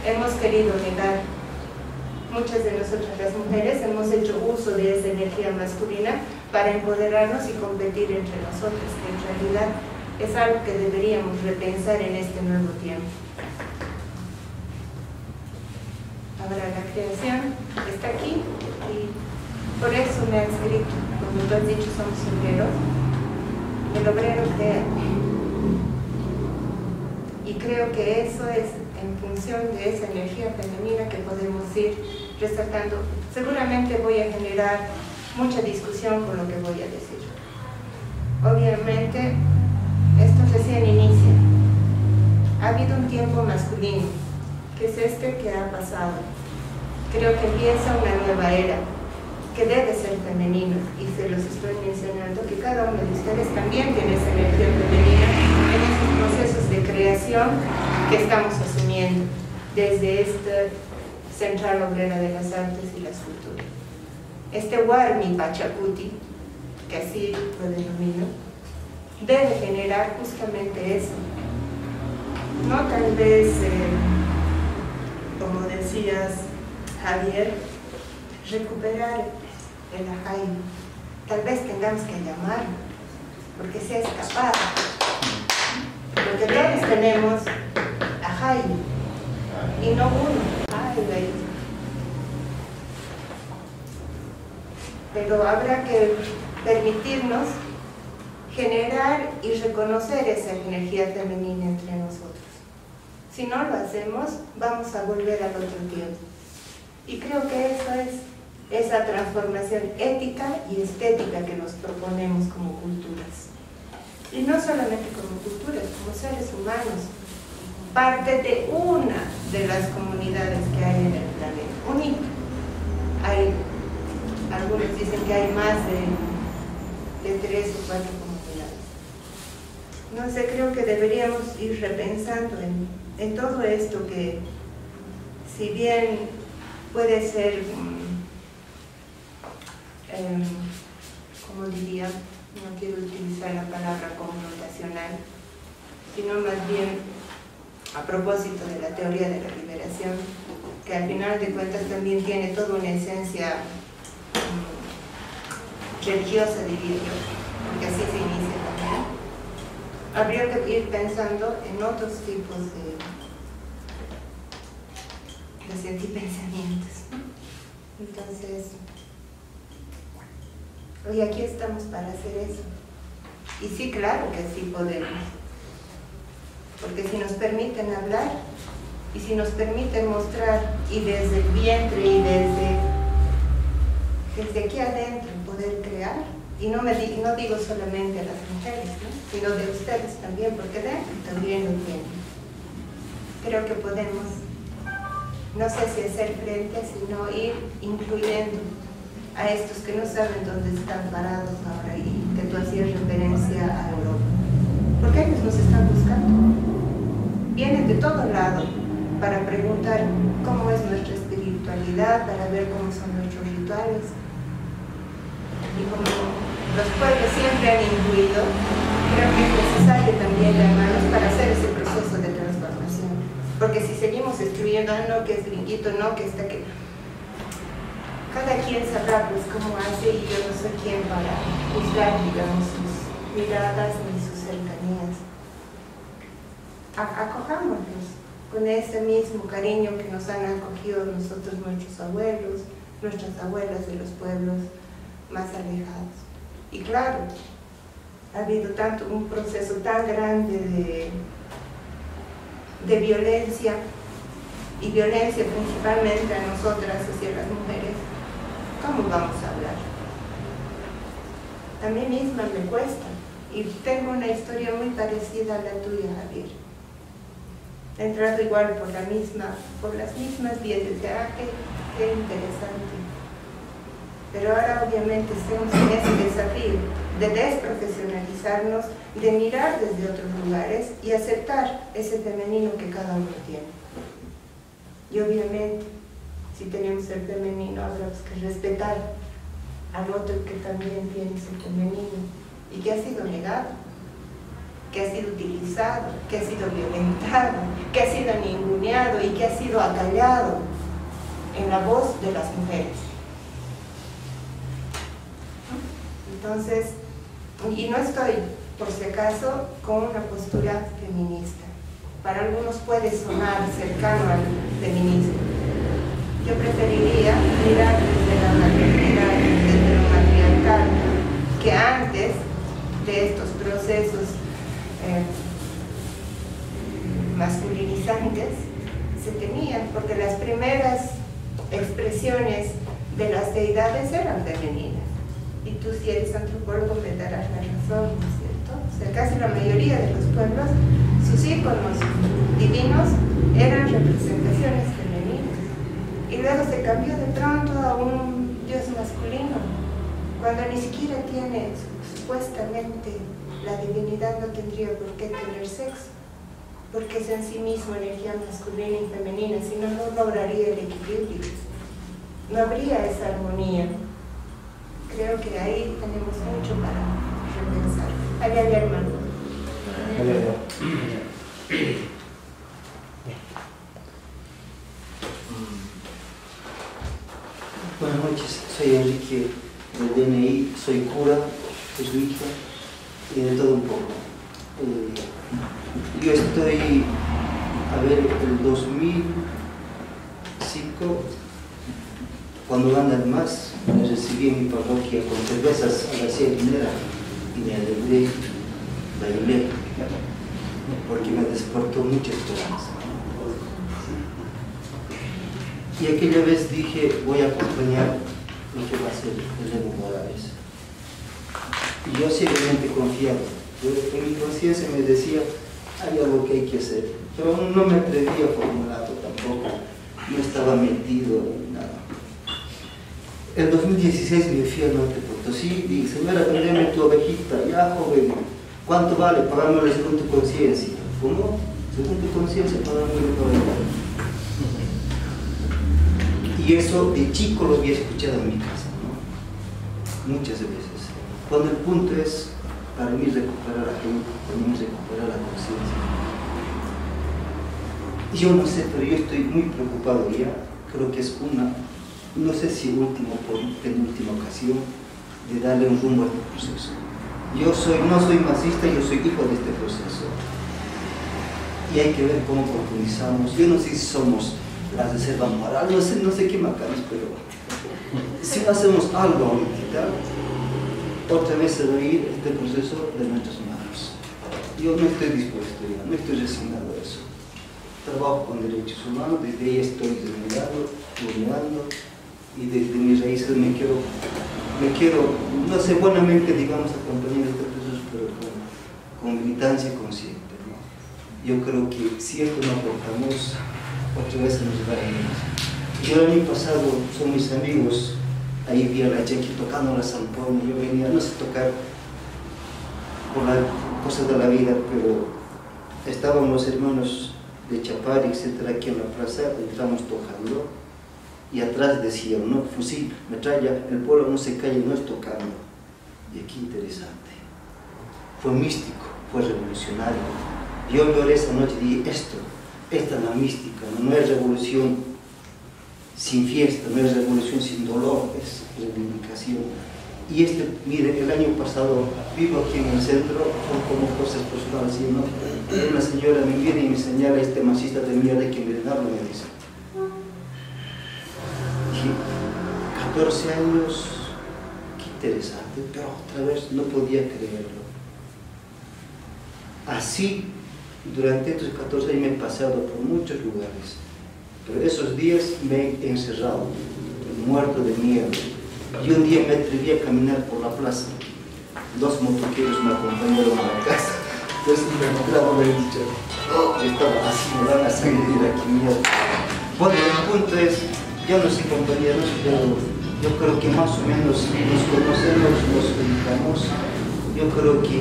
Speaker 4: hemos querido negar. Muchas de nosotras las mujeres hemos hecho uso de esa energía masculina para empoderarnos y competir entre nosotras, que en realidad es algo que deberíamos repensar en este nuevo tiempo. Ahora la creación está aquí y por eso me han escrito, como tú has dicho, somos obreros, el obrero crea. Y creo que eso es en función de esa energía femenina que podemos ir resaltando. Seguramente voy a generar mucha discusión con lo que voy a decir. Obviamente, esto recién inicia. Ha habido un tiempo masculino, que es este que ha pasado. Creo que empieza una nueva era, que debe ser femenina, y se los estoy mencionando, que cada uno de ustedes también tiene esa energía femenina en esos procesos de creación creación que estamos asumiendo desde esta Central Obrera de las Artes y la Escultura. Este Warmi Pachacuti, que así lo denomino, debe generar justamente eso. No tal vez, como decías, Javier, recuperar el ajay. Tal vez tengamos que llamarlo, porque se ha escapado. Porque todos tenemos ajay, y no uno. Ay, pero habrá que permitirnos generar y reconocer esa energía femenina entre nosotros. Si no lo hacemos, vamos a volver al otro tiempo. Y creo que eso es esa transformación ética y estética que nos proponemos como culturas. Y no solamente como culturas, como seres humanos, parte de una de las comunidades que hay en el planeta, única. Algunos dicen que hay más de 3 o 4 comunidades. No sé, creo que deberíamos ir repensando en todo esto que, si bien puede ser, como diría, no quiero utilizar la palabra connotacional, sino más bien a propósito de la teoría de la liberación, que al final de cuentas también tiene toda una esencia religiosa, diría yo, porque así se inicia también. Habría que ir pensando en otros tipos de sentipensamientos. Entonces, hoy aquí estamos para hacer eso. Y sí, claro que sí podemos. Porque si nos permiten hablar, y si nos permiten mostrar, y desde el vientre, y desde aquí adentro poder crear, y no digo solamente a las mujeres, ¿no? Sino de ustedes también, porque dentro también lo tienen. Creo que podemos, no sé si hacer frente, sino ir incluyendo a estos que no saben dónde están parados ahora, y que tú hacías referencia a Europa. Porque ellos nos están buscando. Vienen de todo lado para preguntar cómo es nuestra espiritualidad, para ver cómo son nuestros rituales. Y como los pueblos siempre han incluido, creo que es necesario también llamarlos para hacer ese proceso de transformación. Porque si seguimos excluyendo, no, que es gringuito, no, que está que... Cada quien sabrá pues cómo hace, y yo no soy quien para juzgar, digamos, sus miradas ni sus cercanías. Acojámoslos con ese mismo cariño que nos han acogido nosotros, nuestros abuelos, nuestras abuelas de los pueblos más alejados. Y claro, ha habido un proceso tan grande de violencia, y violencia principalmente a nosotras, hacia las mujeres. ¿Cómo vamos a hablar? A mí misma me cuesta, y tengo una historia muy parecida a la tuya, Javier. He entrado igual por las mismas vías, qué interesante. Pero ahora obviamente estamos en ese desafío de desprofesionalizarnos, de mirar desde otros lugares y aceptar ese femenino que cada uno tiene. Y obviamente, si tenemos el femenino, habrá que respetar al otro que también tiene ese femenino y que ha sido negado, que ha sido utilizado, que ha sido violentado, que ha sido ninguneado y que ha sido acallado en la voz de las mujeres. Entonces, y no estoy, por si acaso, con una postura feminista. Para algunos puede sonar cercano al feminismo. Yo preferiría mirar desde la maternidad, desde lo matriarcal, que antes de estos procesos masculinizantes se tenían, porque las primeras expresiones de las deidades eran femeninas. Y tú, si eres antropólogo, me darás la razón, ¿no es cierto? O sea, casi la mayoría de los pueblos, sus íconos divinos eran representaciones femeninas. Y luego se cambió de pronto a un dios masculino, cuando ni siquiera tiene, supuestamente, la divinidad no tendría por qué tener sexo. porque es en sí mismo energía masculina y femenina, si no, no lograría el equilibrio, no habría esa armonía. Creo que ahí tenemos mucho para repensar. Allá, hermano.
Speaker 2: Buenas noches, soy Enrique del DNI, soy cura, jesuita y de todo un poco. Yo estoy, el 2005, cuando gané más, me recibí en mi parroquia con cervezas a la cierinera y me alegré, bailé, porque me despertó mucha esperanza. Y aquella vez dije, voy a acompañar lo que va a ser el Evo Morales. Y yo ciegamente confiaba. En mi conciencia me decía, hay algo que hay que hacer. Pero no me atrevía a formularlo tampoco. No estaba metido en nada. En 2016 me fui al Norte Potosí y dije, señora, vendeme tu ovejita. Ya, joven, ¿cuánto vale? Pagámosle según tu conciencia. ¿Cómo? Según tu conciencia, pagámosle tu ovejita. Y eso de chico lo había escuchado en mi casa, ¿no? Muchas veces. Cuando el punto es, para mí, recuperar a la gente, para mí, recuperar la conciencia. Yo no sé, pero yo estoy muy preocupado ya. Creo que es una, no sé si última o penúltima ocasión de darle un rumbo a este proceso. No soy masista, yo soy hijo de este proceso. Y hay que ver cómo profundizamos. Yo no sé si somos la reserva moral, no sé qué macanos, pero si no hacemos algo ahorita, otra vez se va a ir este proceso de nuestras manos. Yo no estoy dispuesto ya, no estoy resignado a eso. Trabajo con derechos humanos, desde ahí estoy desnudando, y desde mis raíces me quiero, no sé, buenamente, digamos, acompañar este proceso, pero con militancia consciente, ¿no? Yo creo que si esto no aportamos, otra vez nos va a ir. Yo el año pasado, son mis amigos, ahí vi a la Jackie tocando la zampona, yo venía, no sé tocar por las cosas de la vida, pero estaban los hermanos de Chapari, etcétera, aquí en la plaza, estamos tocando, y atrás decían, no, fusil, metralla, el pueblo no se calla, no es tocando. Y aquí interesante. Fue místico, fue revolucionario. Yo lloré esa noche y dije, esta es la mística, no es revolución sin fiesta, no es revolución sin dolor, es reivindicación. Y mire, el año pasado vivo aquí en el centro, son como cosas personales, ¿sí, no? Una señora me viene y me señala, este masista de mierda, hay que envenenarlo, me dice. Dije, 14 años, qué interesante, pero otra vez no podía creerlo. Así, durante estos 14 años me he pasado por muchos lugares, pero esos días me he encerrado, muerto de miedo. Y un día me atreví a caminar por la plaza. 2 motoqueros me acompañaron a la casa. Entonces me encontraba, me he dicho, estaba así, me van a salir de aquí, miedo. Bueno, el punto es, ya no sé, compañeros, pero yo creo que más o menos nos conocemos, nos ubicamos. Yo creo que,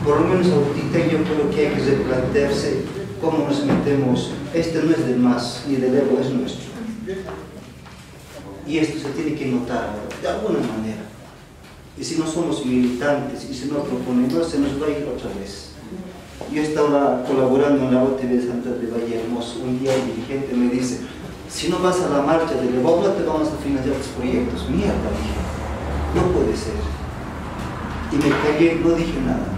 Speaker 2: por lo menos ahorita, yo creo que hay que replantearse cómo nos metemos. Este no es del MAS ni del Evo, es nuestro. Y esto se tiene que notar de alguna manera. Y si no somos militantes y si no proponemos, se nos va a ir otra vez. Yo estaba colaborando en la OTV de Santa de Valle Hermoso. Un día el dirigente me dice, si no vas a la marcha del Evo, no te vamos a financiar tus proyectos. Mierda, dije, no puede ser. Y me callé, no dije nada.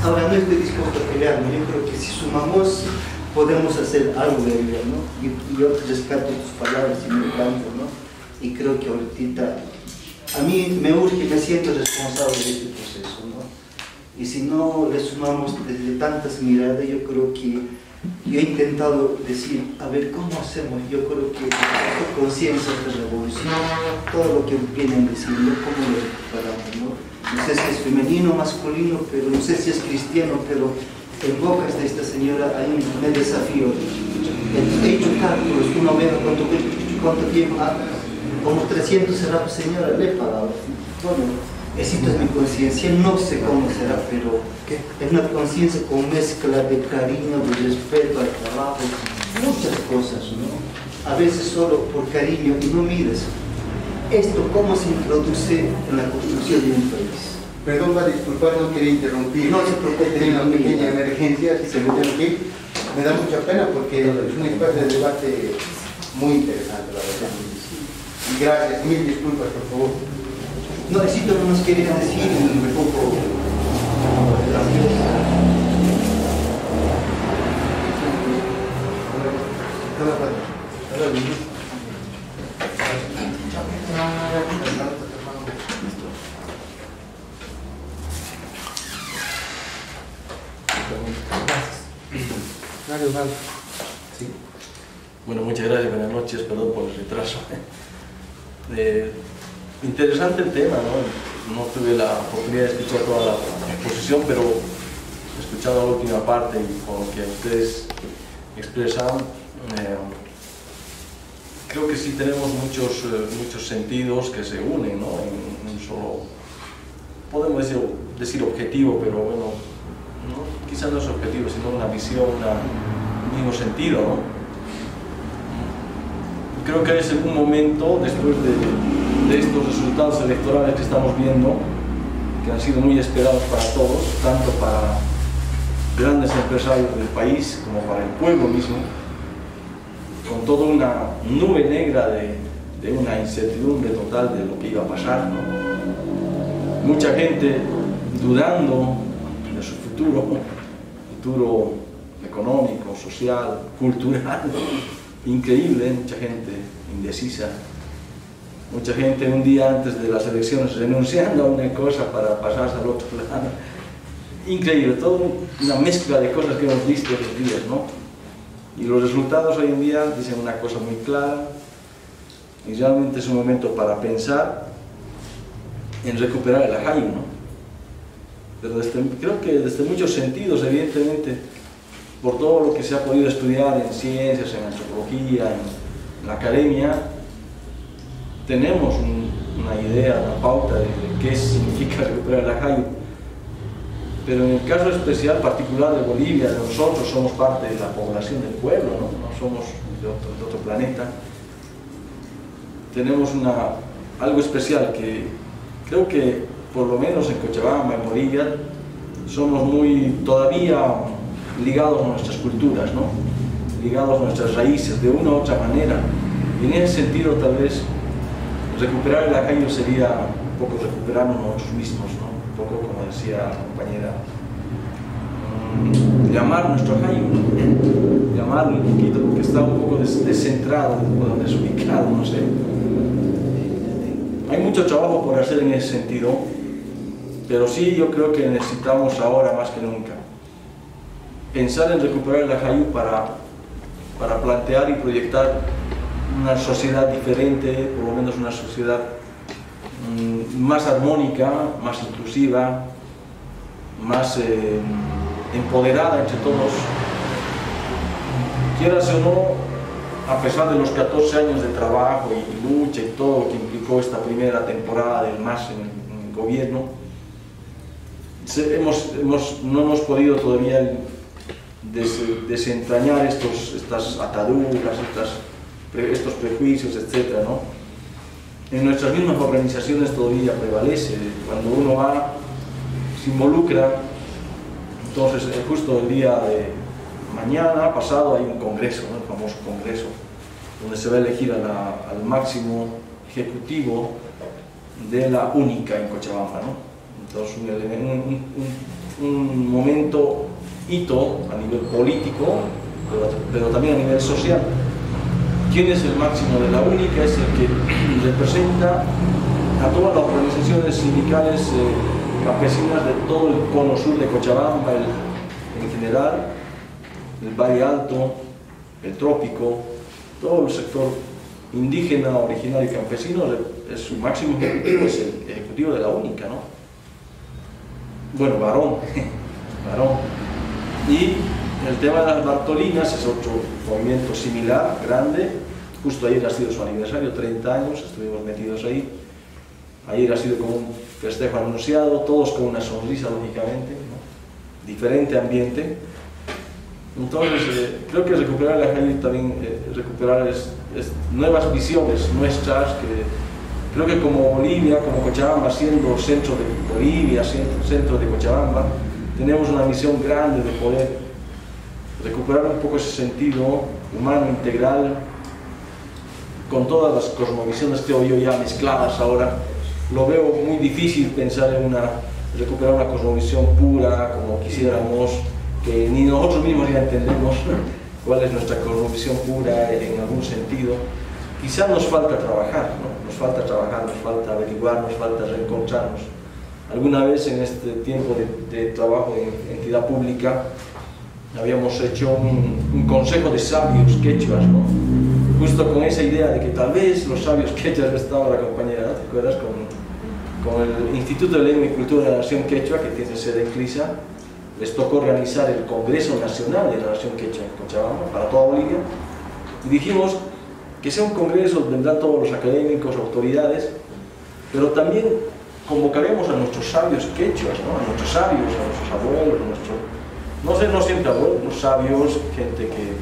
Speaker 2: Ahora no estoy dispuesto a pelearme. Yo creo que si sumamos, podemos hacer algo de vida, ¿no? Y yo rescato tus palabras y me canto, ¿no? Y creo que ahorita a mí me urge, me siento responsable de este proceso, ¿no? Y si no le sumamos desde tantas miradas, yo creo que yo he intentado decir, a ver, ¿cómo hacemos? Yo creo que esta conciencia de revolución, todo lo que vienen diciendo, ¿cómo lo recuperamos, no? No sé si es femenino, masculino, pero no sé si es cristiano, pero en bocas de esta señora hay un desafío. He hecho cálculos, una oveja, ¿cuánto tiempo? Como 300 será, señora, le he pagado. Bueno, Esa es mi conciencia, no sé cómo será, pero es una conciencia con mezcla de cariño, de respeto al trabajo, muchas cosas, ¿no? A veces solo por cariño, y no mires esto cómo se introduce en la construcción de un país.
Speaker 6: Perdón, va a disculpar, no quería interrumpir.
Speaker 2: No se preocupe,
Speaker 6: tengo una pequeña emergencia, si se me tengo que ir. Me da mucha pena porque es un espacio de debate muy interesante, la verdad. Y gracias, mil disculpas, por favor.
Speaker 2: No, Éxito no nos quería decir un poco
Speaker 6: Sí.
Speaker 7: Bueno, muchas gracias, buenas noches, perdón por el retraso. Interesante el tema, ¿no? No tuve la oportunidad de escuchar toda la exposición, pero escuchando la última parte y con lo que ustedes expresan, creo que sí tenemos muchos sentidos que se unen, ¿no? En un solo, podemos decir objetivo, pero bueno, ¿no? Quizás no es objetivo, sino una visión, un mismo sentido, ¿no? Creo que es un momento, después de estos resultados electorales que estamos viendo, que han sido muy esperados para todos, tanto para grandes empresarios del país como para el pueblo mismo, con toda una nube negra de una incertidumbre total de lo que iba a pasar, ¿no? Mucha gente dudando de su futuro económico, social, cultural, increíble, mucha gente indecisa, mucha gente un día antes de las elecciones renunciando a una cosa para pasarse al otro lado. Increíble, toda una mezcla de cosas que hemos visto estos días, ¿no? Y los resultados hoy en día dicen una cosa muy clara, y realmente es un momento para pensar en recuperar el Ajayú, ¿no? Pero creo que desde muchos sentidos, evidentemente, por todo lo que se ha podido estudiar en ciencias, en antropología, en la academia, tenemos una idea, una pauta de qué significa recuperar el Ajayú. Pero en el caso especial, particular de Bolivia, de nosotros somos parte de la población del pueblo, no somos de otro planeta. Tenemos algo especial que creo que, por lo menos en Cochabamba, en Bolivia, somos todavía ligados a nuestras culturas, ¿no? Ligados a nuestras raíces, de una u otra manera. Y en ese sentido, tal vez, recuperar el Ajayú sería un poco recuperarnos nosotros mismos, ¿no? Un poco, como decía la compañera, llamar nuestro Ajayú, llamarlo un poquito, porque está un poco descentrado, desubicado, no sé. Hay mucho trabajo por hacer en ese sentido, pero sí yo creo que necesitamos ahora más que nunca pensar en recuperar el Ajayú para plantear y proyectar una sociedad diferente, por lo menos una sociedad más armónica, más inclusiva, más empoderada entre todos. Quieras o no, a pesar de los 14 años de trabajo y lucha y todo lo que implicó esta primera temporada del MAS en el gobierno, no hemos podido todavía desentrañar estas ataduras, estos prejuicios, etc., ¿no? En nuestras mismas organizaciones todavía prevalece. Cuando uno se involucra, entonces justo el día de mañana pasado hay un congreso, ¿no? El famoso congreso, donde se va a elegir al máximo ejecutivo de la única en Cochabamba, ¿no? Entonces un momento hito a nivel político, pero también a nivel social. ¿Quién es el máximo de la única? Es el que representa a todas las organizaciones sindicales campesinas de todo el cono sur de Cochabamba, en general, el Valle Alto, el Trópico, todo el sector indígena, originario y campesino. Su máximo ejecutivo es el ejecutivo de la única, ¿no? Bueno, varón. Y el tema de las Bartolinas es otro movimiento similar, grande. Justo ayer ha sido su aniversario, 30 años, estuvimos metidos ahí. Ayer ha sido como festejo anunciado, todos con una sonrisa, lógicamente, ¿no? Diferente ambiente. Entonces, creo que recuperar la calle también, recuperar nuevas visiones nuestras, que creo que como Bolivia, como Cochabamba, siendo centro de Bolivia, centro de Cochabamba, tenemos una misión grande de poder recuperar un poco ese sentido humano integral, con todas las cosmovisiones que hoy ya mezcladas ahora. Lo veo muy difícil pensar en recuperar una cosmovisión pura, como quisiéramos, que ni nosotros mismos ya entendemos cuál es nuestra cosmovisión pura en algún sentido. Quizá nos falta trabajar, ¿no? Nos falta trabajar, nos falta averiguar, nos falta reencontrarnos. Alguna vez en este tiempo de trabajo en entidad pública habíamos hecho un consejo de sabios quechuas, ¿no? Justo con esa idea de que tal vez los sabios quechuas, estaba la compañera, ¿no? ¿Te acuerdas? Con el Instituto de Lengua y Cultura de la Nación Quechua, que tiene sede en Clisa, les tocó organizar el Congreso Nacional de la Nación Quechua en Cochabamba para toda Bolivia, y dijimos que sea un congreso donde vendrán todos los académicos, autoridades, pero también convocaremos a nuestros sabios quechuas, ¿no? A nuestros sabios, a nuestros abuelos, no siempre abuelos, los sabios, gente que,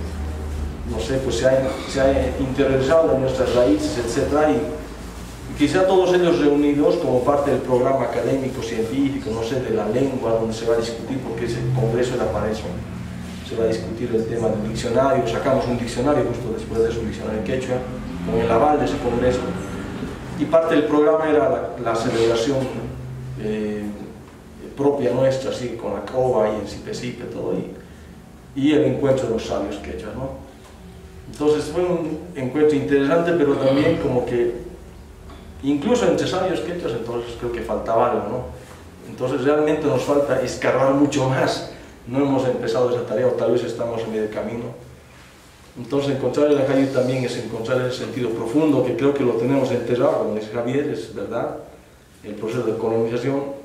Speaker 7: no sé, pues se ha interiorizado en nuestras raíces, etc. Y quizá todos ellos reunidos como parte del programa académico, científico, no sé, de la lengua, donde se va a discutir, porque ese congreso era para eso. Se va a discutir el tema del diccionario, sacamos un diccionario justo después de eso, un diccionario quechua, con el aval de ese congreso. Y parte del programa era la celebración propia nuestra, así, con la COBA y el Sipe, todo, y el encuentro de los sabios quechuas, ¿no? Entonces fue un encuentro interesante, pero también como que, incluso entre sabios quechuas, entonces creo que faltaba algo, ¿no? Entonces realmente nos falta escarbar mucho más. No hemos empezado esa tarea, o tal vez estamos en medio camino. Entonces encontrar el Ajayú también es encontrar ese sentido profundo, que creo que lo tenemos enterrado, como dice Javier, es verdad. El proceso de colonización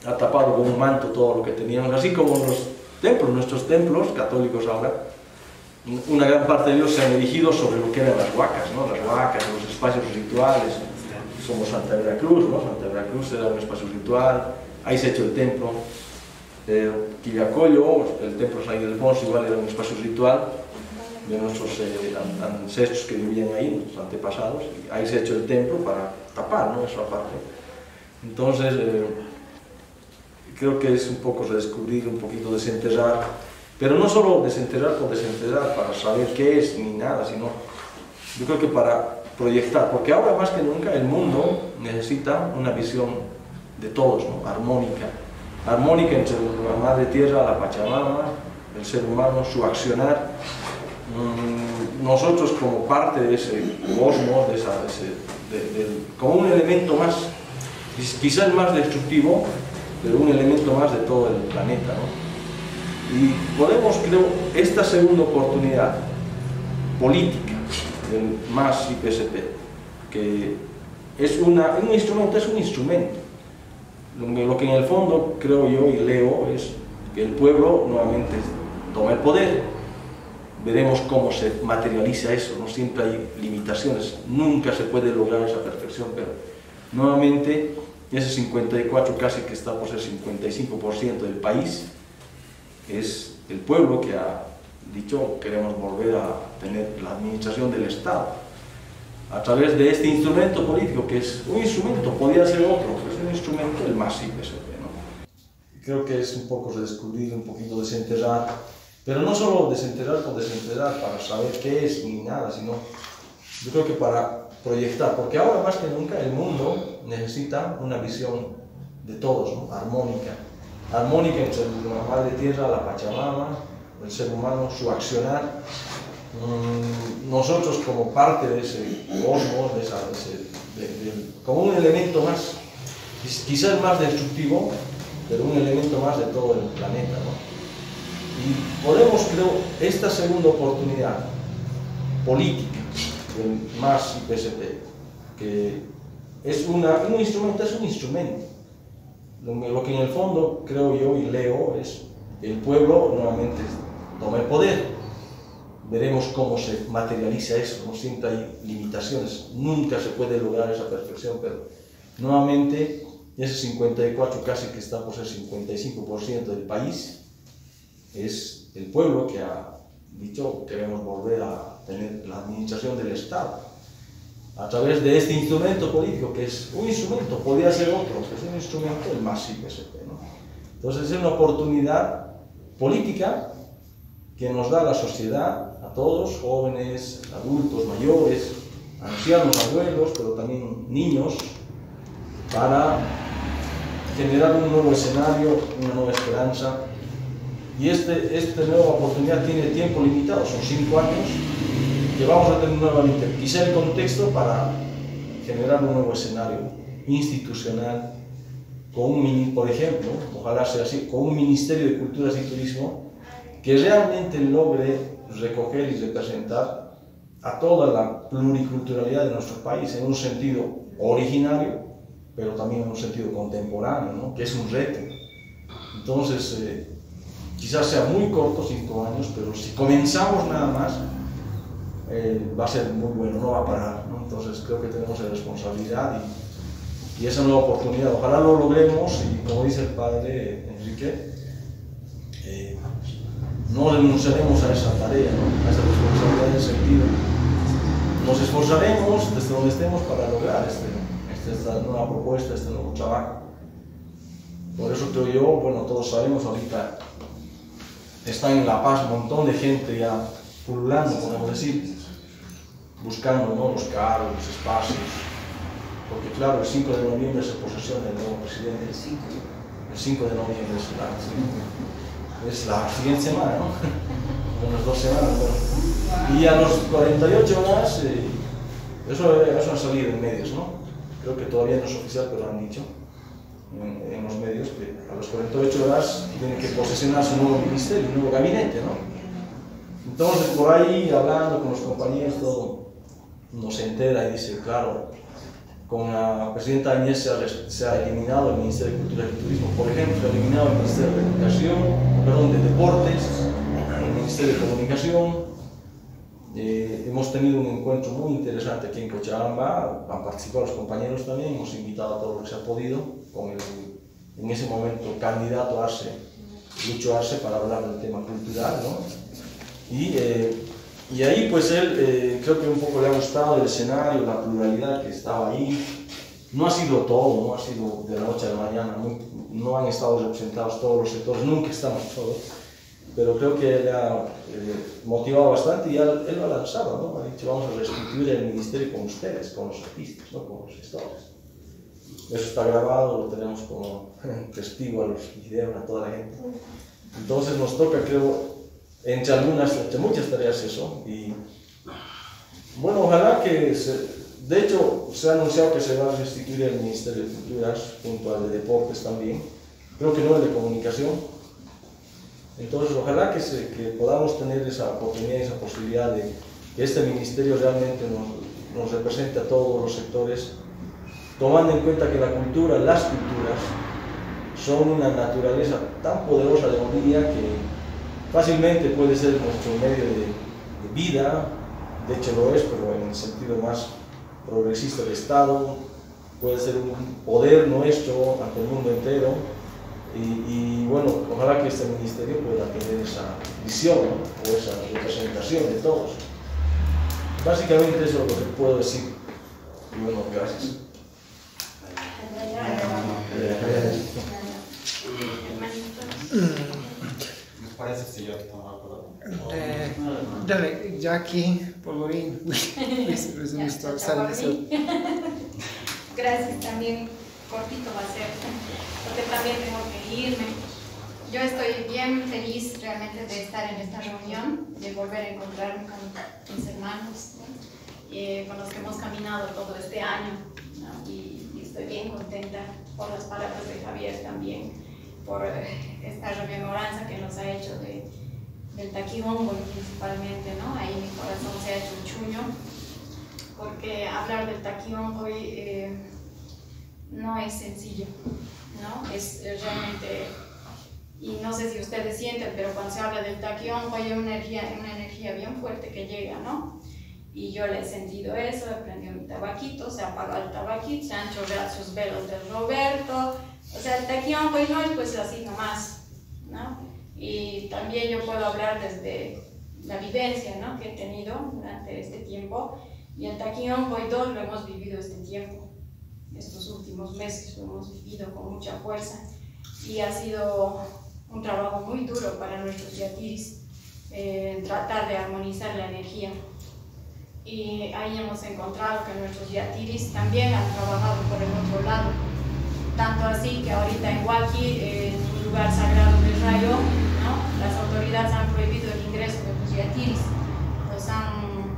Speaker 7: ha tapado con un manto todo lo que teníamos, así como los templos, nuestros templos católicos ahora, una gran parte de ellos se han erigido sobre lo que eran las huacas, ¿no? Las huacas, los espacios rituales. Somos Santa Veracruz, ¿no? Santa Veracruz era un espacio ritual, ahí se ha hecho el templo. Quillacollo, el templo San Ildefonso, igual era un espacio ritual de nuestros ancestros que vivían ahí, nuestros antepasados, y ahí se ha hecho el templo para tapar, ¿no? Esa parte. Entonces, creo que es un poco redescubrir, un poquito desenterrar, pero no solo desenterrar por desenterrar para saber qué es ni nada, sino yo creo que para proyectar, porque ahora más que nunca el mundo necesita una visión de todos, ¿no? Armónica entre la madre tierra, la Pachamama, el ser humano, su accionar, nosotros como parte de ese cosmos, como un elemento más, quizás el más destructivo, pero un elemento más de todo el planeta, ¿no? Y podemos, creo, esta segunda oportunidad política del MAS y PSP, que es un instrumento. Lo que en el fondo creo yo y leo es que el pueblo nuevamente toma el poder. Veremos cómo se materializa eso, no siempre hay limitaciones, nunca se puede lograr esa perfección, pero nuevamente ese 54 casi que está por ser 55% del país es el pueblo que ha dicho queremos volver a tener la administración del Estado a través de este instrumento político, que es un instrumento, podría ser otro, pero es un instrumento, el MAS y PSP, ¿no? Creo que es un poco redescubrir, un poquito desenterrar, pero no solo desenterrar por desenterrar para saber qué es ni nada, sino yo creo que para proyectar, porque ahora más que nunca el mundo necesita una visión de todos, ¿no? Armónica entre la madre tierra, la Pachamama, el ser humano, su accionar, nosotros como parte de ese cosmos, como un elemento más, quizás más destructivo, pero un elemento más de todo el planeta, ¿no? Y podemos, creo, esta segunda oportunidad política del MAS y PSP, que es un instrumento. Lo que en el fondo creo yo y leo es el pueblo nuevamente toma el poder. Veremos cómo se materializa eso, no siempre hay limitaciones, nunca se puede lograr esa perfección, pero nuevamente y ese 54 casi que está por ser 55% del país, es el pueblo que ha dicho que queremos volver a tener la administración del Estado a través de este instrumento político, que es un instrumento, podría ser otro, que es un instrumento, el MASIP-SP, ¿no? Entonces es una oportunidad política que nos da la sociedad, a todos, jóvenes, adultos, mayores, ancianos, abuelos, pero también niños, para generar un nuevo escenario, una nueva esperanza. Y esta nueva oportunidad tiene tiempo limitado, son 5 años, que vamos a tener nuevamente, quizá el contexto para generar un nuevo escenario institucional, con por ejemplo, ojalá sea así, con un Ministerio de Culturas y Turismo que realmente logre recoger y representar a toda la pluriculturalidad de nuestro país en un sentido originario, pero también en un sentido contemporáneo, ¿no? Que es un reto. Entonces, quizás sea muy corto, 5 años, pero si comenzamos nada más, va a ser muy bueno, no va a parar, ¿no? Entonces creo que tenemos la responsabilidad y esa nueva oportunidad, ojalá lo logremos y como dice el padre Enrique, no renunciaremos a esa tarea, ¿no? A esa responsabilidad en el sentido. Nos esforzaremos desde donde estemos para lograr esta nueva propuesta, este nuevo trabajo. Por eso creo yo, bueno, todos sabemos ahorita, está en La Paz un montón de gente ya pululando, podemos decir, buscando, ¿no?, los cargos, los espacios, porque claro, el 5 de noviembre se posesiona el nuevo presidente, el 5 de noviembre es la siguiente semana, ¿no? Unas 2 semanas, bueno. Y a los 48 horas, eso ha salido en medios, ¿no? Creo que todavía no es oficial, pero lo han dicho en los medios, que a las 48 horas tiene que posesionar su nuevo ministerio, un nuevo gabinete, ¿no? Entonces, por ahí, hablando con los compañeros, todo nos entera y dice, claro, con la presidenta Añez se ha eliminado el Ministerio de Cultura y Turismo, por ejemplo, se ha eliminado el Ministerio de Educación, perdón, de Deportes, el Ministerio de Comunicación. Hemos tenido un encuentro muy interesante aquí en Cochabamba, han participado los compañeros también, hemos invitado a todo lo que se ha podido, con en ese momento candidato Arce, Lucho Arce, para hablar del tema cultural, ¿no? Y ahí pues él, creo que un poco le ha gustado el escenario, la pluralidad que estaba ahí. No ha sido todo, no ha sido de la noche a la mañana, no han estado representados todos los sectores, nunca estamos todos. Pero creo que le ha motivado bastante y él lo ha lanzado, ¿no? Ha dicho, vamos a restituir el ministerio con ustedes, con los artistas, ¿no?, con los gestores. Eso está grabado, lo tenemos como testigo a los videos, a toda la gente. Entonces nos toca, creo, entre muchas tareas eso. Y bueno, ojalá que, de hecho, se ha anunciado que se va a restituir el Ministerio de Culturas junto al de Deportes también, creo que no el de Comunicación. Entonces, ojalá que podamos tener esa oportunidad, esa posibilidad de que este ministerio realmente nos represente a todos los sectores, tomando en cuenta que la cultura, las culturas, son una naturaleza tan poderosa de hoy día que fácilmente puede ser nuestro medio de vida, de hecho lo es, pero en el sentido más progresista del Estado, puede ser un poder nuestro ante el mundo entero. Y bueno, ojalá que este ministerio pueda tener esa visión, ¿no?, o esa representación de todos. Básicamente eso es lo que puedo decir. Y bueno, gracias.
Speaker 5: ¿Les parece si yo tomo la palabra?
Speaker 1: Dale, Jackie, Polvorín.
Speaker 8: Gracias, también cortito va a ser, porque también tengo que irme. Yo estoy bien feliz realmente de estar en esta reunión, de volver a encontrarme con mis hermanos, ¿no?, con los que hemos caminado todo este año, ¿no? Y estoy bien contenta por las palabras de Javier también, por esta rememoranza que nos ha hecho del Taquibongo principalmente, ¿no? Ahí mi corazón se ha hecho un chuño, porque hablar del Taquibongo no es sencillo, ¿no? Es realmente, y no sé si ustedes sienten, pero cuando se habla del Taquibongo hay una energía bien fuerte que llega, ¿no? Y yo le he sentido eso, he prendido mi tabaquito, se ha apagado el tabaquito, se han chorreado sus velos de Roberto. O sea, el Taquiñoncoy no es pues así nomás, ¿no? Y también yo puedo hablar desde la vivencia, ¿no?, que he tenido durante este tiempo. Y el Taquiñoncoy 2 lo hemos vivido este tiempo, estos últimos meses lo hemos vivido con mucha fuerza. Y ha sido un trabajo muy duro para nuestros yatiris, tratar de armonizar la energía. Y ahí hemos encontrado que nuestros yatiris también han trabajado por el otro lado. Tanto así que ahorita en Huaqui, en un lugar sagrado del Rayo, ¿no?, las autoridades han prohibido el ingreso de los yatiris. Los han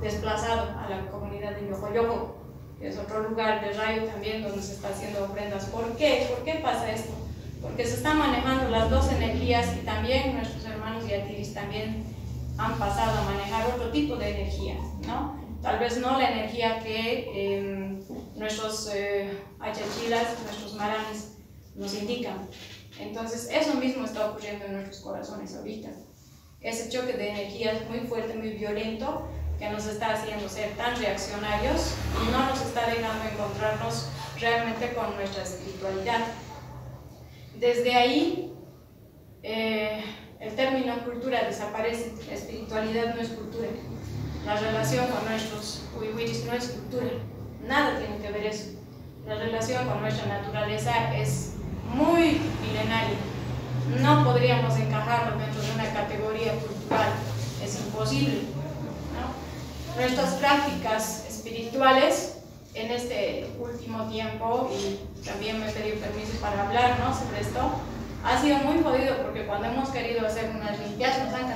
Speaker 8: desplazado a la comunidad de Yocoyoco, que es otro lugar del Rayo también donde se está haciendo ofrendas. ¿Por qué? ¿Por qué pasa esto? Porque se están manejando las dos energías y también nuestros hermanos yatiris también han pasado a manejar otro tipo de energía, ¿no? Tal vez no la energía que nuestros achachilas, nuestros maranes nos indican. Entonces eso mismo está ocurriendo en nuestros corazones ahorita. Ese choque de energías muy fuerte, muy violento, que nos está haciendo ser tan reaccionarios y no nos está dejando encontrarnos realmente con nuestra espiritualidad. Desde ahí el término cultura desaparece. La espiritualidad no es cultura, la relación con nuestros huihuiris no es cultura, nada tiene que ver eso. La relación con nuestra naturaleza es muy milenaria, no podríamos encajarlo dentro de una categoría cultural, es imposible, ¿no? Nuestras prácticas espirituales en este último tiempo, y también me he pedido permiso para hablar, ¿no?, sobre esto, ha sido muy jodido porque cuando hemos querido hacer unas limpias nos han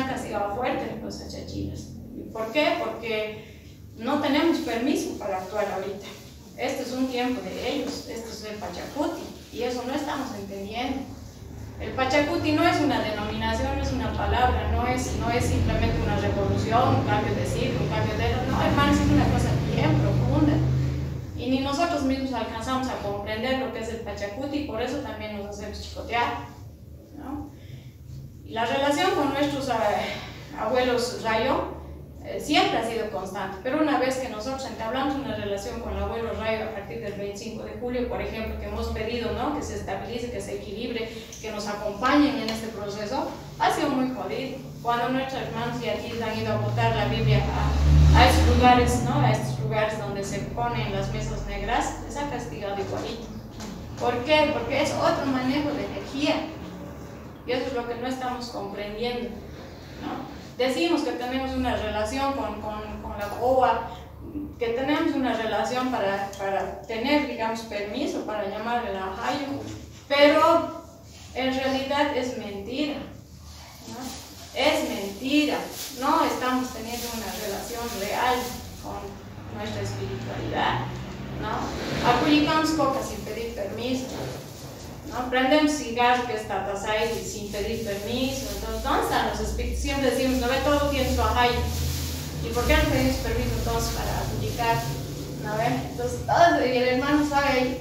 Speaker 8: castigado fuerte los achachilas. ¿Por qué? Porque no tenemos permiso para actuar ahorita. Este es un tiempo de ellos, esto es el Pachacuti, y eso no estamos entendiendo. El Pachacuti no es una denominación, no es una palabra, no es simplemente una revolución, un cambio de siglo, un cambio de... No, hermanos, es una cosa bien profunda. Y ni nosotros mismos alcanzamos a comprender lo que es el Pachacuti, y por eso también nos hacemos chicotear, ¿no? Y la relación con nuestros abuelos Rayo siempre ha sido constante, pero una vez que nosotros entablamos una relación con el abuelo Rayo a partir del 25 de julio, por ejemplo, que hemos pedido, ¿no?, que se estabilice, que se equilibre, que nos acompañen en este proceso, ha sido muy jodido. Cuando nuestros hermanos y aquí han ido a botar la Biblia a esos lugares, ¿no?, a estos lugares donde se ponen las mesas negras, les ha castigado igualito. ¿Por qué? Porque es otro manejo de energía, y eso es lo que no estamos comprendiendo, ¿no? Decimos que tenemos una relación con la COA, que tenemos una relación para tener, digamos, permiso para llamarle la Hayo, pero en realidad es mentira, ¿no? Es mentira, no estamos teniendo una relación real con nuestra espiritualidad, ¿no? Aplicamos coca sin pedir permiso, ¿no? Prendemos cigarro que está tasai sin pedir permiso. Entonces, ¿dónde están los espíritus? Siempre decimos, no ve, todo tiene su ajayo. ¿Y por qué no pedimos permiso entonces para aplicar? ¿No ve? Entonces, todo, y el hermano sabe,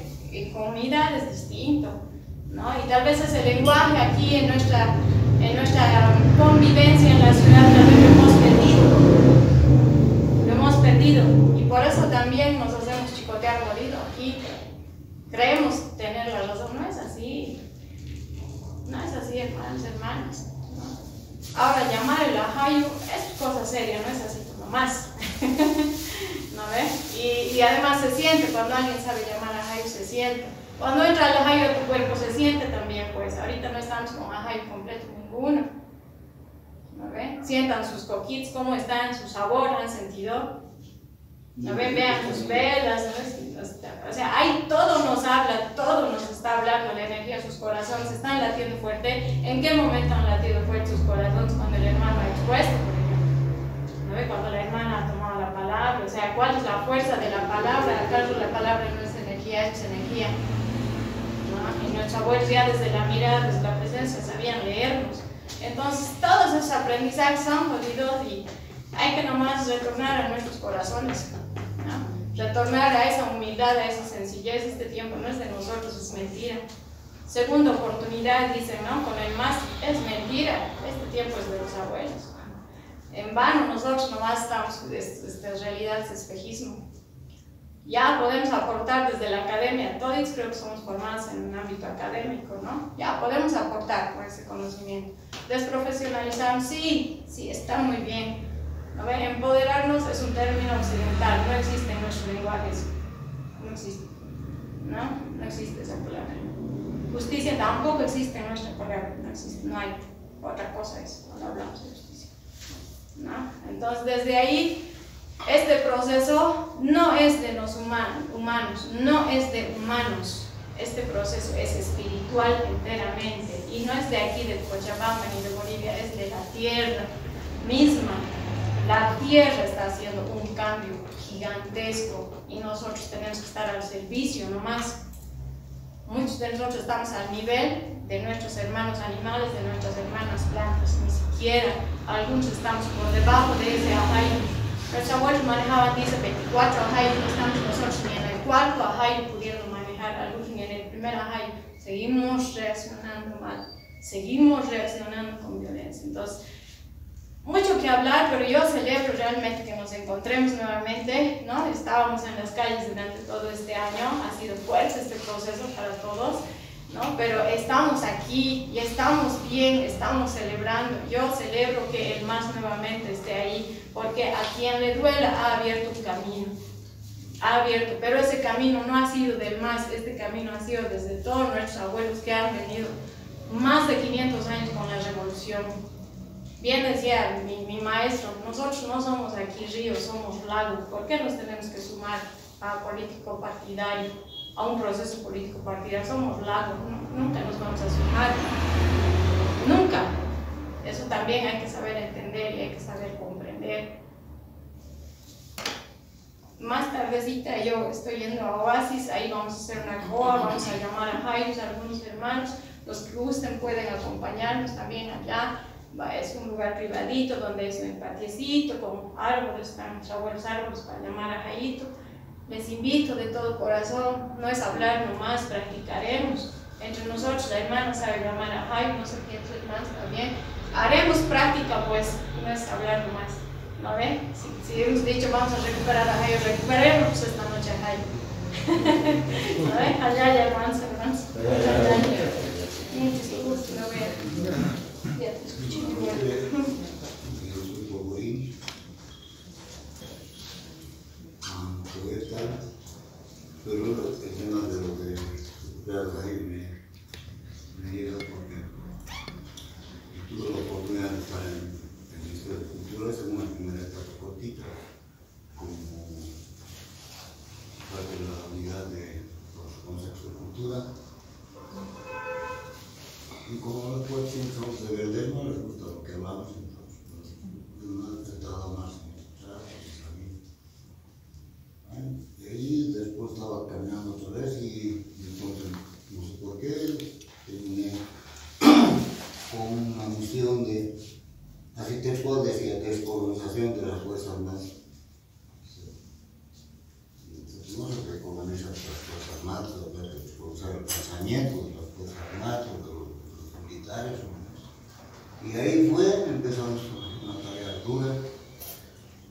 Speaker 8: comida es distinto, ¿no? Y tal vez ese lenguaje aquí en nuestra convivencia en la ciudad, tal vez lo hemos perdido. Y por eso también nos hacemos chicotear jodido aquí. Creemos tener la razón, no es así, hermanos, ¿no? Ahora, llamar el ajayo es cosa seria, no es así como más, ¿no ve? Y además se siente, cuando alguien sabe llamar ajayo, se siente. Cuando entra el ajayo a tu cuerpo, se siente también, pues. Ahorita no estamos con ajayo completo ninguno, ¿no ve? Sientan sus coquitos, cómo están, su sabor, ¿han sentido? ¿No ven? Vean sus velas, ¿no? O sea, ahí todo nos habla, todo nos está hablando, la energía, sus corazones están latiendo fuerte. ¿En qué momento han latido fuerte sus corazones? Cuando el hermano ha expuesto, por ejemplo, ¿no ve? Cuando la hermana ha tomado la palabra, o sea, ¿cuál es la fuerza de la palabra? ¿Acaso la palabra no es energía, es energía? ¿No? Y nuestros abuelos ya desde la mirada, desde la presencia, sabían leernos. Entonces, todos esos aprendizajes son jodidos y hay que nomás retornar a nuestros corazones, ¿no? Retornar a esa humildad, a esa sencillez. Este tiempo no es de nosotros, es mentira. Segunda oportunidad, dicen, ¿no? Con el más, es mentira. Este tiempo es de los abuelos. En vano nosotros nomás estamos, esta realidad es espejismo. Ya podemos aportar desde la academia, todos creo que somos formados en un ámbito académico, ¿no? Ya podemos aportar con ese conocimiento. Desprofesionalizarnos, sí, está muy bien. ¿No ve? Empoderarnos es un término occidental, no existe en nuestro lenguaje eso. No existe. No existe esa palabra. Justicia tampoco existe en nuestra palabra, no existe, no hay. Otra cosa es cuando hablamos de justicia. ¿No? Entonces, desde ahí, este proceso no es de los humanos, no es de humanos. Este proceso es espiritual enteramente y no es de aquí, de Cochabamba ni de Bolivia, es de la tierra misma. La tierra está haciendo un cambio gigantesco y nosotros tenemos que estar al servicio nomás. Muchos de nosotros estamos al nivel de nuestros hermanos animales, de nuestras hermanas plantas, ni siquiera. Algunos estamos por debajo de ese ajayo. Nuestros abuelos manejaban, dice, 24 ajayos, no estamos nosotros ni en el cuarto ajayo pudiendo manejar, algunos ni en el primer ajayo. Seguimos reaccionando mal, seguimos reaccionando con violencia. Entonces, mucho que hablar, pero yo celebro realmente que nos encontremos nuevamente, ¿no? Estábamos en las calles durante todo este año, ha sido fuerte este proceso para todos, ¿no? Pero estamos aquí y estamos bien, estamos celebrando. Yo celebro que el MAS nuevamente esté ahí, porque a quien le duela ha abierto un camino, ha abierto, pero ese camino no ha sido del MAS, este camino ha sido desde todos nuestros abuelos que han venido más de 500 años con la revolución. Bien decía mi maestro, nosotros no somos aquí ríos, somos lagos. ¿Por qué nos tenemos que sumar a político partidario, a un proceso político partidario? Somos lagos, nunca nos vamos a sumar, nunca. Eso también hay que saber entender y hay que saber comprender. Más tardecita yo estoy yendo a Oasis, ahí vamos a hacer una coa, vamos a llamar a Jairo, a algunos hermanos, los que gusten pueden acompañarnos también allá. Es un lugar privadito donde es un patiecito con árboles, están los abuelos árboles para llamar a Jaito. Les invito de todo corazón, no es hablar nomás, practicaremos. Entre nosotros, la hermana sabe llamar a Jairo, no sé qué otros hermanos también. Haremos práctica, pues, no es hablar nomás. ¿No ven? Si hemos dicho vamos a recuperar a Jairo, recuperemos esta noche a Jairo. ¿No ven? Allá ya hermanos. Muchos gustos, no ven. Ya te escuché muy bien.
Speaker 9: Yo soy Boborín, poeta, pero el tema de lo que ahí me llega porque tuve la oportunidad de estar en el Ministerio de Cultura en una primera etapa cortita, como parte de la unidad de los consejos de cultura. Y como los coches somos de vender, no les gusta lo que hablamos, entonces no he tratado más en escuchar y salir. Y ahí después estaba caminando otra vez y entonces, no sé por qué, terminé con una misión de arquitecto, decía que es colonización de las Fuerzas Armadas. Entonces no sé qué coloniza las Fuerzas Armadas, colonizar el pensamiento de las Fuerzas Armadas, militares. Y ahí empezamos una tarea dura.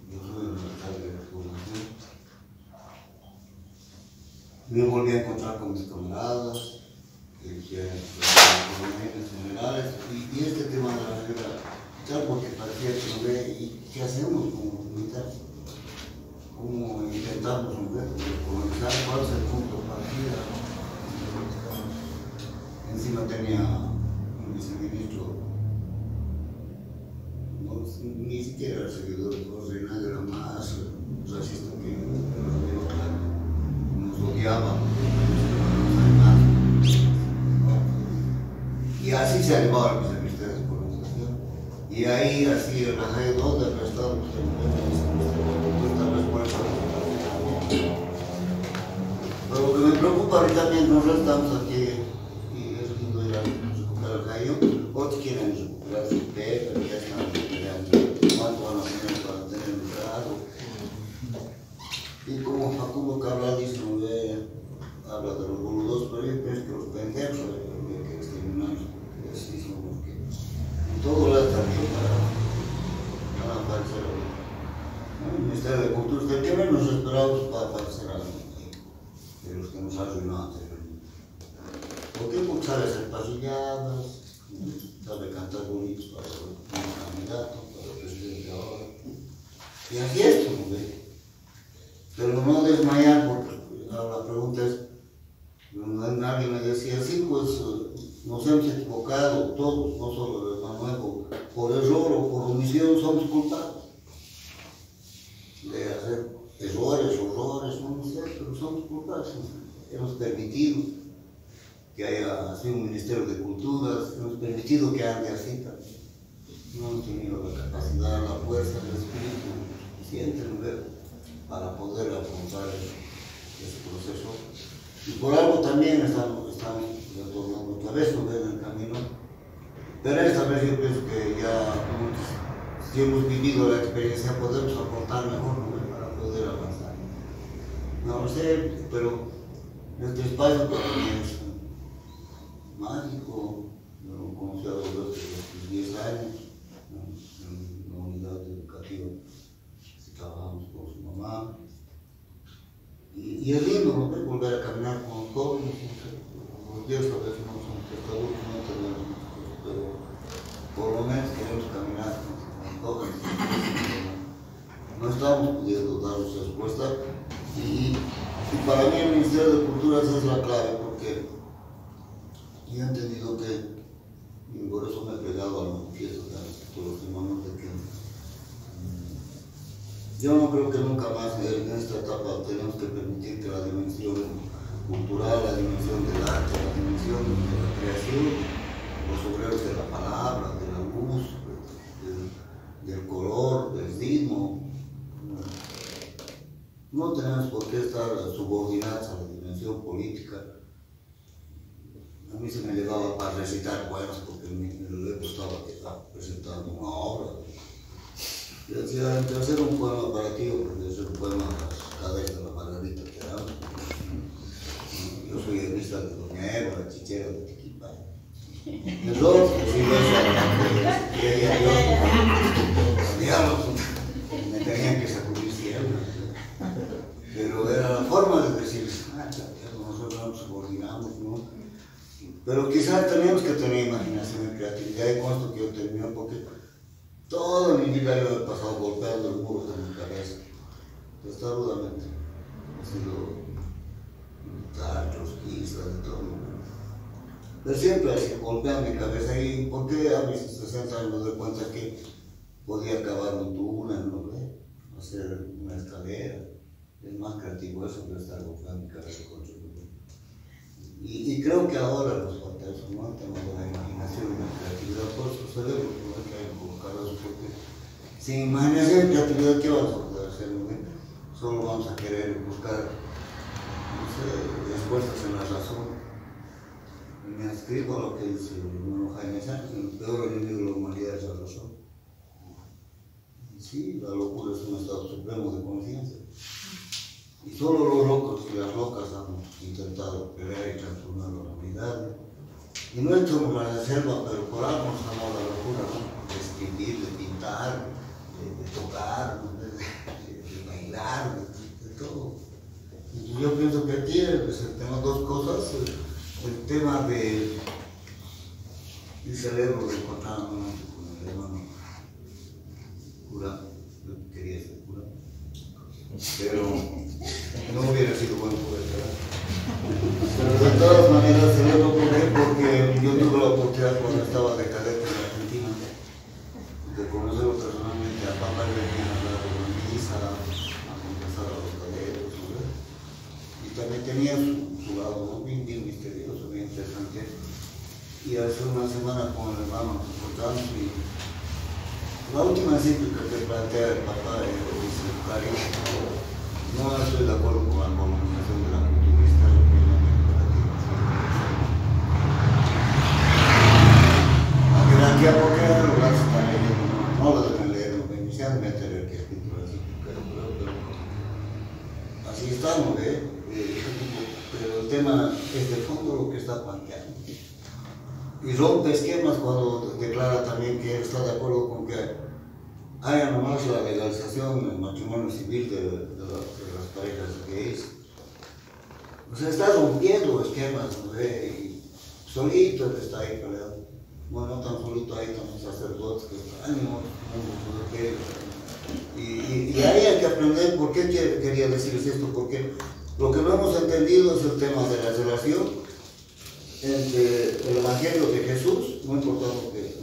Speaker 9: Yo soy militar de formación. Me volví a encontrar con mis camaradas, que economías generales, y este tema de la guerra, porque parecía que no ve, ¿y qué hacemos como militares? ¿Cómo intentamos colonizar? ¿Cuál es el punto de partida? Encima tenía un viceministro, ni siquiera el seguidor de José Reina, era más racista que nos odiaba. Y así se animó el viceministerio de colonización. Y ahí, así, el Rajayo, ¿dónde el Estado? Tal vez por eso. Pero lo que me preocupa ahorita mientras nosotros estamos aquí, otros quieren recuperar su pega, pero ya están recuperando cuánto van a tener para tener un grado. Y como Facundo Cabral dice, habla de los boludos, pero yo pienso que los pendejos hay que exterminar. Así somos que en todo lado también para Ministerio de Cultura, del que menos esperamos para aparecer a de los que nos arruinó anteriormente. ¿Por qué? Porque sabe hacer parrilladas, sabe cantar bonitos para el candidato, para el presidente ahora. Y así es, ¿no ve? Pero no desmayar, porque ahora la pregunta es, alguien me decía, sí, pues nos hemos equivocado todos, no solo el hermano, por error o por omisión somos culpables de hacer errores, horrores, no sé, pero somos culpables. Hemos permitido que haya así un Ministerio de Culturas, hemos permitido que ande así también. No hemos tenido la capacidad, la fuerza, el espíritu suficiente, ¿no? Para poder afrontar ese proceso. Y por algo también estamos retornando otra vez, ¿no? En el camino. Pero esta vez yo pienso que ya, si hemos vivido la experiencia, podemos aportar mejor, ¿no? Para poder avanzar. No lo sé, pero este espacio para mí es mágico. Yo lo conocí a los 10 años, ¿no? En una unidad educativa. Trabajamos con su mamá. Y es lindo, ¿no? Volver a caminar con los jóvenes. Los días a veces no son adultos, no tenemos, pero por lo menos queremos caminar con los jóvenes. No estamos pudiendo darles respuesta. Y para mí el Ministerio de Culturas es la clave, porque yo he entendido que, y por eso me he pegado al manifiesto por los hermanos de que yo no creo que nunca más en esta etapa tenemos que permitir que la dimensión cultural, la dimensión del arte, la dimensión de la creación, los obreros de la palabra, de la luz, del color, del ritmo, no tenemos por qué estar subordinados a la dimensión política. A mí se me llevaba para recitar poemas porque le estaba presentando una obra. Yo decía, entre hacer un poema para ti o porque hacer un poema a las cadenas de la Margarita Terán. Yo soy guionista de Doña Eva, la chichera de Tiquipá. Error, sí, eso, y ella yo, diablos, me tenían que sacudir siempre. Pero era la forma de decir, nosotros no nos subordinamos, ¿no? Pero quizás tenemos que tener imaginación y creatividad, y con esto que yo termino, porque toda mi vida yo he pasado golpeando el muro de mi cabeza, testarudamente. He sido militar, trotskista, de todo. Pero siempre así, golpeando mi cabeza. ¿Y por qué a mis 60 años me doy cuenta que podía cavar un túnel, ¿no? Hacer una escalera? Es más creativo eso que estar golpeando mi cabeza contra el muro. Y creo que ahora nos falta eso, ¿no? Tenemos la imaginación y la creatividad, por su cerebro, no hay que colocar eso, porque sin imaginación y creatividad, ¿qué vamos a poder hacer? ¿No? Solo vamos a querer buscar, no sé, respuestas en la razón. Me adscribo a lo que dice el hermano Jaime Sánchez, el peor enemigo de la humanidad es la razón. Sí, la locura es un estado supremo de conciencia. Y solo los locos y las locas han intentado crear y transformar la humanidad. Y no echamos la de selva, pero por algo nos ha dado la locura, ¿no? De escribir, de pintar, de tocar, de bailar, de todo. Y yo pienso que aquí tenemos dos cosas. El tema del cerebro de encontrarnos con el hermano cura, yo quería ser cura, pero no hubiera sido buen poeta. Pero de todas maneras, el cerebro, ¿por qué? Porque yo tuve la oportunidad cuando estaba de cadete en Argentina de conocerlo personalmente a papá y venía a hablar de la misa, a confesar a los cadetes, ¿no? Y también tenía su lado, ¿no? bien misterioso, bien interesante. Y hace una semana con el hermano nos encontramos y la última encíclica que plantea el papá dice, Cari, no estoy de acuerdo con la colonización de la cultura histórica en América Latina. Aunque de aquí a poco los gatos están leyendo, no lo deben leer, no inicialmente leer que es pintura encíclica, pero así estamos, pero el tema es de fondo lo que está planteando. Y rompe esquemas cuando declara también que él está de acuerdo con que haya nomás la legalización del matrimonio civil de las parejas gays. O sea, está rompiendo esquemas, ¿no? Y solito él está ahí peleando. Bueno, no tan solito, ahí están los sacerdotes que están, y ahí hay que aprender por qué quería decirles esto, porque lo que no hemos entendido es el tema de la relación entre el Evangelio de Jesús, muy importante,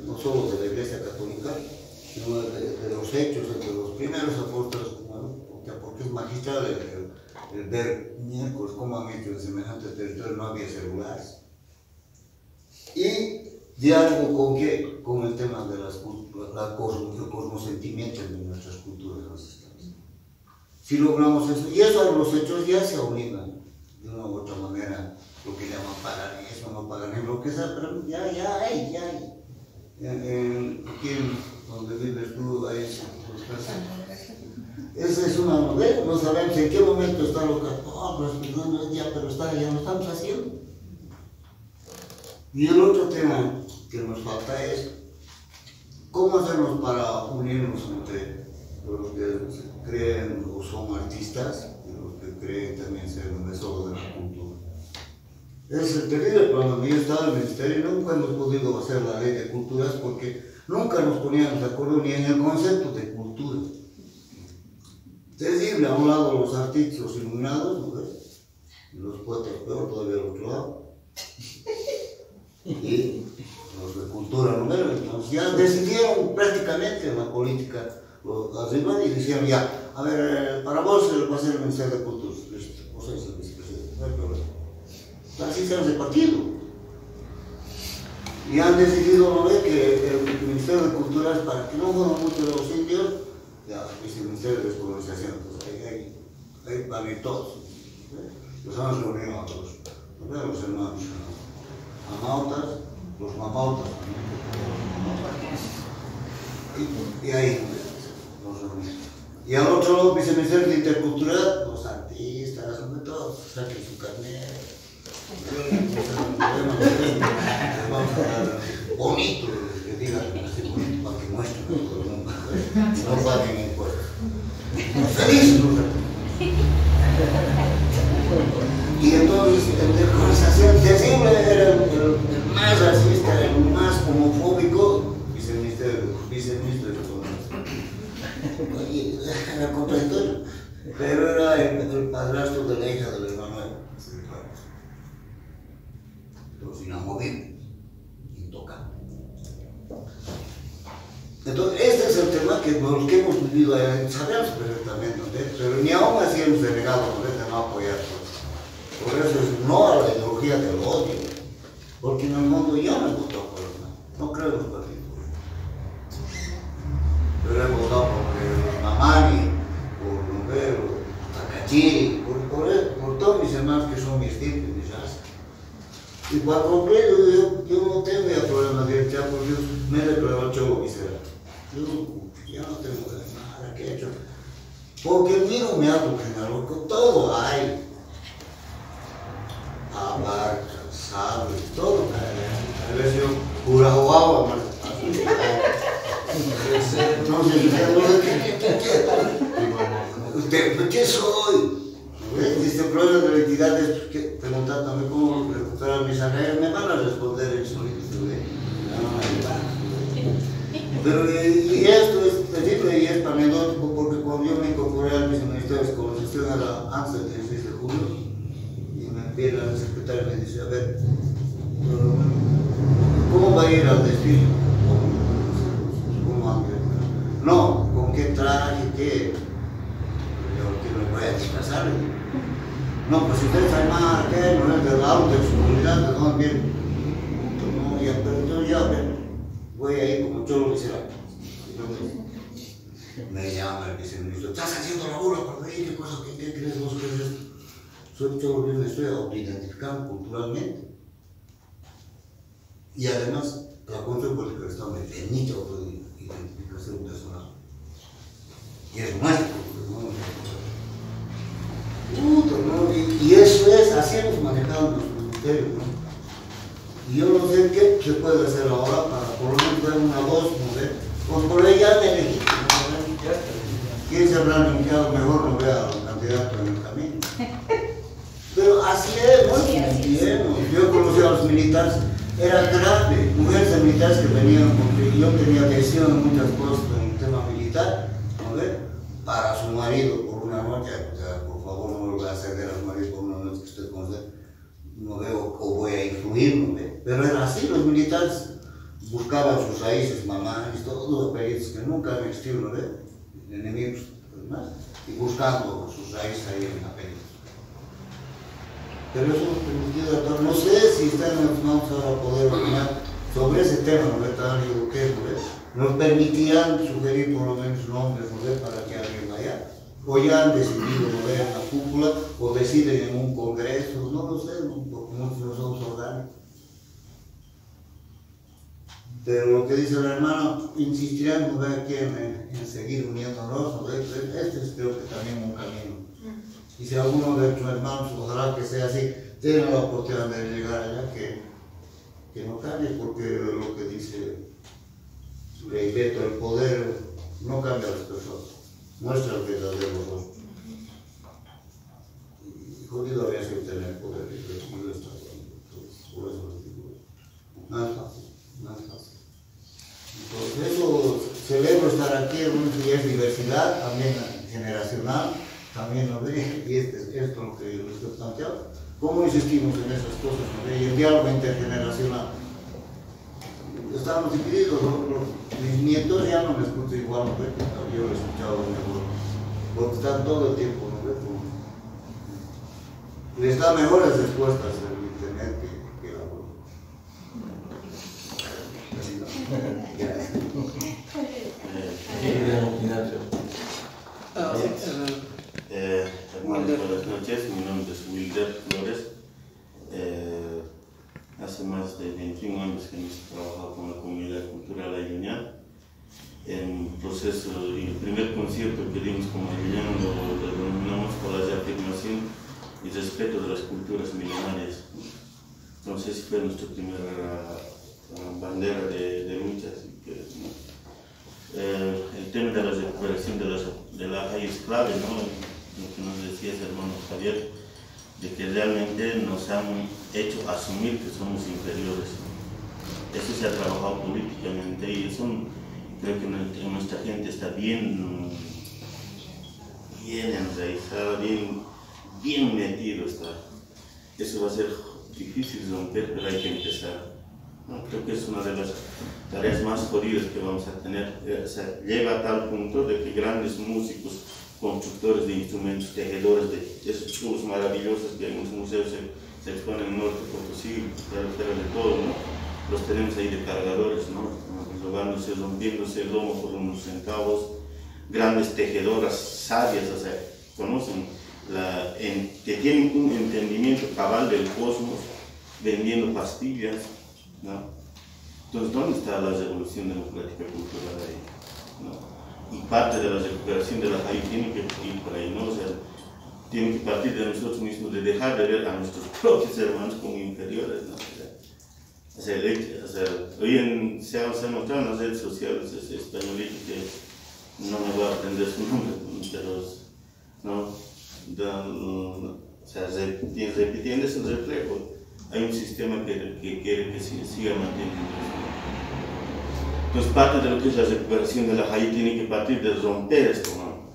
Speaker 9: no solo de la Iglesia Católica, sino de los hechos entre los primeros apóstoles, porque es magistral el ver miércoles cómo han hecho en semejante territorio, no había celulares. Y diálogo con qué? Con el tema de el cosmosentimiento de nuestras culturas ancestrales. Si logramos eso, y eso los hechos ya se obligan de una u otra manera, lo que llaman paganismo, no paganismo, lo que sea, pero ya hay. Aquí donde vives tú, ahí esa es una novela, no sabemos en qué momento está lo que, pero ya lo estamos haciendo. Y el otro tema que nos falta es cómo hacemos para unirnos entre los que creen o son artistas y los que creen también ser un tesoro de la cultura. Es el terrible problema. Yo estaba en el ministerio y nunca hemos podido hacer la ley de culturas porque nunca nos poníamos de acuerdo ni en el concepto de cultura. Terrible, a un lado los artistas, los iluminados, ¿no ves? Y los poetas peor, todavía al otro lado. Y los de cultura, ¿no ves? Entonces ya decidieron prácticamente en la política arriba y decían ya, a ver, para vos va a ser el Ministerio de Cultura, listo, vos sois el vicepresidente, no hay problema. Así se han repartido. Y han decidido, ¿no ves?, que el Ministerio de Cultura es para que no jodan mucho de los indios, ya, es el Ministerio de Descolonización, pues ahí van a ir todos. Los han reunido a todos, los hermanos amautas, los mamautas, y ahí los reunimos. Y al otro lado, viceministerio de Intercultural, los artistas, sobre todo, saquen su carnet. Vamos a dar bonito, que digan así bonito, para que muestren a todo el mundo, no paguen impuestos. Felices los artistas. Y entonces el de colonización terrible era el más racista, el más homofóbico, viceministro de Economía. Era contradictorio, pero era el padrastro de la hija del hermano. Entonces, inamovible, intocable. Entonces, este es el tema que los que hemos vivido allá sabemos perfectamente, ¿no? Pero ni aún así hemos denegado de no apoyar. Por eso es no a la ideología del odio, porque en el mundo yo no he votado por nada, no creo en los partidos políticos. Pero he votado por Mamani, por Numbero, Takachiri, por todos mis hermanos que son mis tipos, mis razas. Y para completo yo no tengo ya problemas de identidad porque yo me he declarado cholo visceral. Yo no tengo nada que he hecho. Porque el mío me ha generado que todo hay. Abarca, sabe, todo. A veces yo pura jugaba, más. Entonces, ¿qué soy? Este problema de la identidad es que preguntar también cómo recuperar mis anhelos, me van a responder en solito, pero y esto es terrible y es anecdótico porque cuando yo me incorporé al Ministerio de Colonización era antes del 16 de julio y me viene la secretaria y me dice, a ver, ¿cómo va a ir al desfile? ¿Cómo va a ir? No, ¿con qué traje? ¿Qué? Yo me voy a disfrazar. No, pues si usted sabe más, ¿qué? No es del lado de su comunidad, ¿de dónde viene? No, ya, pero yo ya voy a ir como cholo visceral. Me llama el viceministro, ¿estás haciendo laburo por ahí? ¿Qué cosa? ¿Qué crees vos que es esto? Soy cholo, me estoy autoidentificando culturalmente. Y además, la Constitución Política del Estado me permite autoidentificación personal. Y es nuestro, ¿no? Y eso es, así hemos manejado nuestro ministerio, ¿no? Y yo no sé qué se puede hacer ahora para por lo menos dar una voz, ¿no? Pues por ahí ya me elegí. ¿Quién se habrá limpiado mejor? No vea a los candidatos en el camino. Pero así es, ¿no? Sí, yo conocí a los militares, eran grandes, mujeres militares que venían, porque yo tenía adhesión en muchas cosas en el tema militar, ¿no ve? Para su marido por una noche, o sea, por favor no me lo voy a hacer a su marido por una noche que usted conoce, no veo o voy a influir, ¿no ve? Pero era así, los militares buscaban sus raíces, mamás, todos los países que nunca han existido, ¿no ve? Enemigos, además, y buscando sus raíces ahí en la península. Pero eso nos permitió a todos, no sé si están vamos a poder opinar sobre ese tema, ¿no? Digo, ¿qué es? Nos permitían sugerir por lo menos nombres, ¿no? Para que alguien vaya, o ya han decidido, ¿no? En la cúpula, o deciden en un congreso, no lo sé, ¿no? Porque muchos no somos orgánicos. Pero lo que dice el hermano, insistirán, ¿no? Aquí en seguir uniéndonos, ¿no? Este es creo que también un camino. Y si alguno de nuestros hermanos, ojalá que sea así, tiene la oportunidad de llegar allá, que no cambie, porque lo que dice Rey Beto, el poder no cambia a las personas, muestra el verdadero rostro. Y jodido había sido tener poder, y no está por eso les digo, no es fácil, no es fácil. Por eso celebro estar aquí, y es diversidad, también generacional, también lo ve, y esto es lo que les he planteado. ¿Cómo insistimos en esas cosas? ¿No? Y el diálogo intergeneracional. Estamos divididos, mis nietos ya no me escuchan igual, ¿no? Yo lo he escuchado mejor, porque están todo el tiempo, ¿no? Les da mejores respuestas en internet que la voz.
Speaker 10: Hermanos, buenas noches. Mi nombre es Wilder Flores. Hace más de 21 años que hemos trabajado con la comunidad cultural ayuñana. En proceso, y el primer concierto que dimos como ayuñano lo denominamos por la reafirmación y respeto de las culturas milenarias. Entonces fue nuestra primera bandera de lucha. Así que, ¿no? El tema de la recuperación de la raíz es clave, ¿no? Lo que nos decía el hermano Javier, de que realmente nos han hecho asumir que somos inferiores. Eso se ha trabajado políticamente y eso creo que nuestra gente está bien enraizada, bien metido está. Eso va a ser difícil de romper, pero hay que empezar. No, creo que es una de las tareas más jodidas que vamos a tener. O sea, llega a tal punto de que grandes músicos, constructores de instrumentos, tejedores de esos tubos maravillosos que en los museos se exponen en Norte Potosí, pero de todo, ¿no? Los tenemos ahí de cargadores, ¿no? Rogándose, rompiéndose el lomo por unos centavos, grandes tejedoras sabias, o sea, conocen, que tienen un entendimiento cabal del cosmos, vendiendo pastillas, ¿no? Entonces, ¿dónde está la revolución democrática cultural ahí? ¿No? Y parte de la recuperación de la raíz tiene que ir por ahí, ¿no? O sea, tiene que partir de nosotros mismos, de dejar de ver a nuestros propios hermanos como inferiores, ¿no? O sea, hoy se ha mostrado en las redes sociales ese españolito que no me voy a aprender su nombre, pero no, o sea, repitiendo ese reflejo, hay un sistema que quiere que siga manteniendo eso. Entonces, parte de lo que es la recuperación de la raíz tiene que partir de romper esto, ¿no?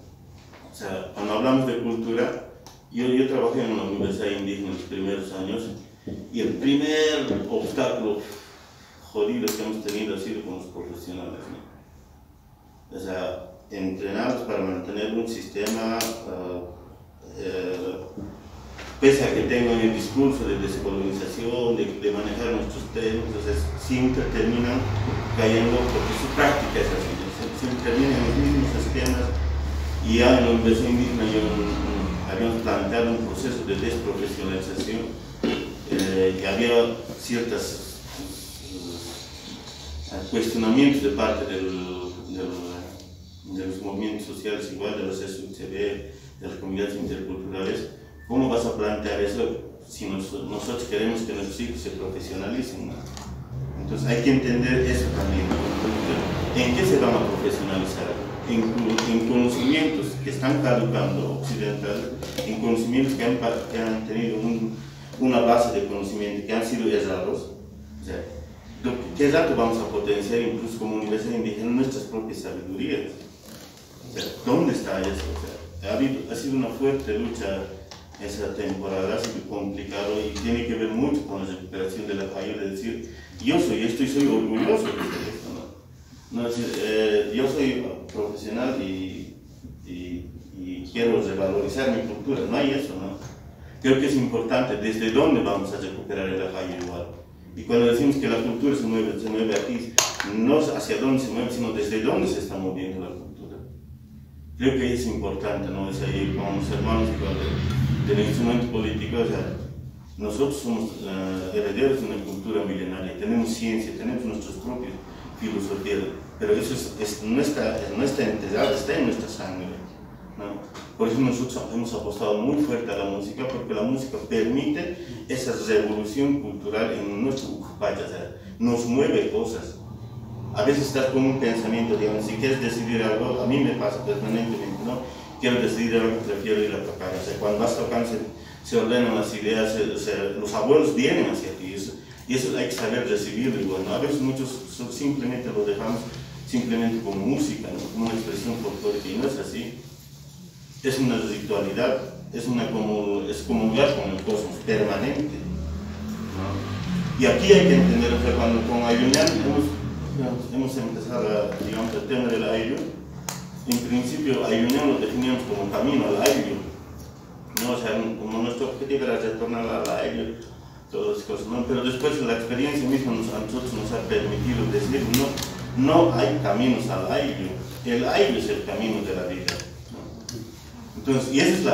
Speaker 10: O sea, cuando hablamos de cultura, yo trabajé en una universidad indígena en los primeros años y el primer obstáculo jodido que hemos tenido ha sido con los profesionales, ¿no? O sea, entrenarlos para mantener un sistema, pese a que tengan el discurso de descolonización, de manejar nuestros temas, o sea, siempre terminan cayendo, porque su práctica es así, siempre terminan en los mismos esquemas. Y ya en la Universidad Indígena habíamos planteado un proceso de desprofesionalización y había ciertos cuestionamientos de parte de los movimientos sociales, igual de los SUCB, de las comunidades interculturales. ¿Cómo vas a plantear eso si nosotros queremos que nuestros hijos se profesionalicen, ¿no? Entonces hay que entender eso también. ¿En qué se van a profesionalizar? En conocimientos que están caducando occidentales, en conocimientos que han tenido una base de conocimiento que han sido errados. O sea, ¿qué rato vamos a potenciar incluso como universidad indígena nuestras propias sabidurías? O sea, ¿dónde está eso? O sea, ha sido una fuerte lucha esa temporada, ha sido complicado y tiene que ver mucho con la recuperación de la falla, de decir, yo soy esto y soy orgulloso de ser esto, ¿no? No es decir, yo soy profesional y quiero revalorizar mi cultura, no hay eso, ¿no? Creo que es importante desde dónde vamos a recuperar el Ajay igual. Y cuando decimos que la cultura se mueve aquí, no hacia dónde se mueve, sino desde dónde se está moviendo la cultura. Creo que es importante, ¿no? Es ahí como los hermanos del instrumento político, o sea, nosotros somos herederos de una cultura milenaria, tenemos ciencia, tenemos nuestros propios filosofías, pero eso no está enterrado, está en nuestra sangre, ¿no? Por eso nosotros hemos apostado muy fuerte a la música, porque la música permite esa revolución cultural en nuestro Ucupaya, o sea, nos mueve cosas. A veces estás con un pensamiento, digamos, si quieres decidir algo, a mí me pasa permanentemente, ¿no? Quiero decidir algo, prefiero ir a tocar. O sea, cuando vas tocando se ordenan las ideas, los abuelos vienen hacia ti, y eso hay que saber recibirlo. Y bueno, a veces muchos simplemente lo dejamos simplemente como música, ¿no? Como una expresión folclórica, y no es así. Es una ritualidad, es comulgar con el cosmos permanente, ¿no? Y aquí hay que entender, o sea, cuando con Ayuñán hemos empezado, digamos, el tema del Ayllu. En principio, Ayuñán lo definíamos como camino al Ayllu, ¿no? O sea, como nuestro objetivo era retornar al Ayllu, todas las cosas, ¿no? Pero después la experiencia misma a nosotros nos ha permitido decir, no hay caminos al Ayllu, el Ayllu es el camino de la vida, ¿no? Entonces, y eso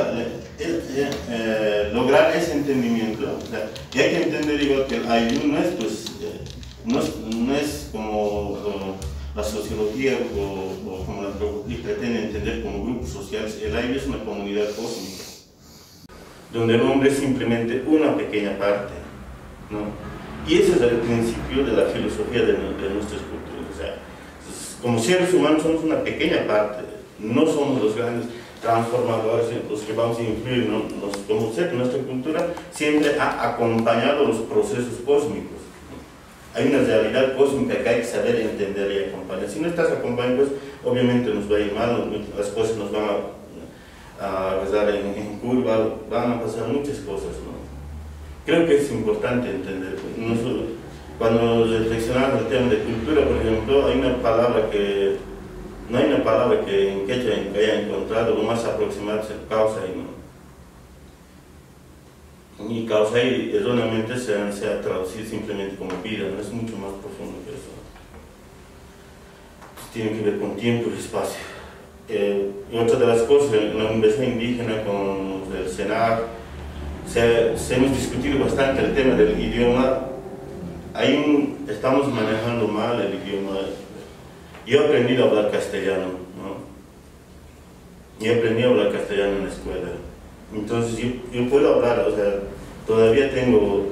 Speaker 10: es lograr ese entendimiento, o sea, y hay que entender igual que el Ayllu no es, pues, no es como la sociología o como la antropología pretende entender como grupos sociales. El Ayllu es una comunidad cósmica, donde el hombre es simplemente una pequeña parte, ¿no? Y ese es el principio de la filosofía de nuestras culturas. O sea, como seres humanos somos una pequeña parte, no somos los grandes transformadores los que vamos a influir, ¿no? Como ser, nuestra cultura siempre ha acompañado los procesos cósmicos. Hay una realidad cósmica que hay que saber entender y acompañar. Si no estás acompañando, pues, obviamente nos va a ir mal, las cosas nos van a rezar en curva, van a pasar muchas cosas, ¿no? Creo que es importante entender. Cuando reflexionamos el tema de cultura, por ejemplo, no hay una palabra que en quechua haya encontrado, lo más aproximado es el causay, ¿no? Y causay erróneamente se ha traducido simplemente como vida, no es mucho más profundo que eso. Tiene que ver con tiempo y espacio. Y otra de las cosas, en la Universidad Indígena con el CENAC, hemos discutido bastante el tema del idioma. Estamos manejando mal el idioma. Yo he aprendido a hablar castellano, ¿no? Yo aprendí a hablar castellano en la escuela. Entonces yo puedo hablar, o sea, todavía tengo,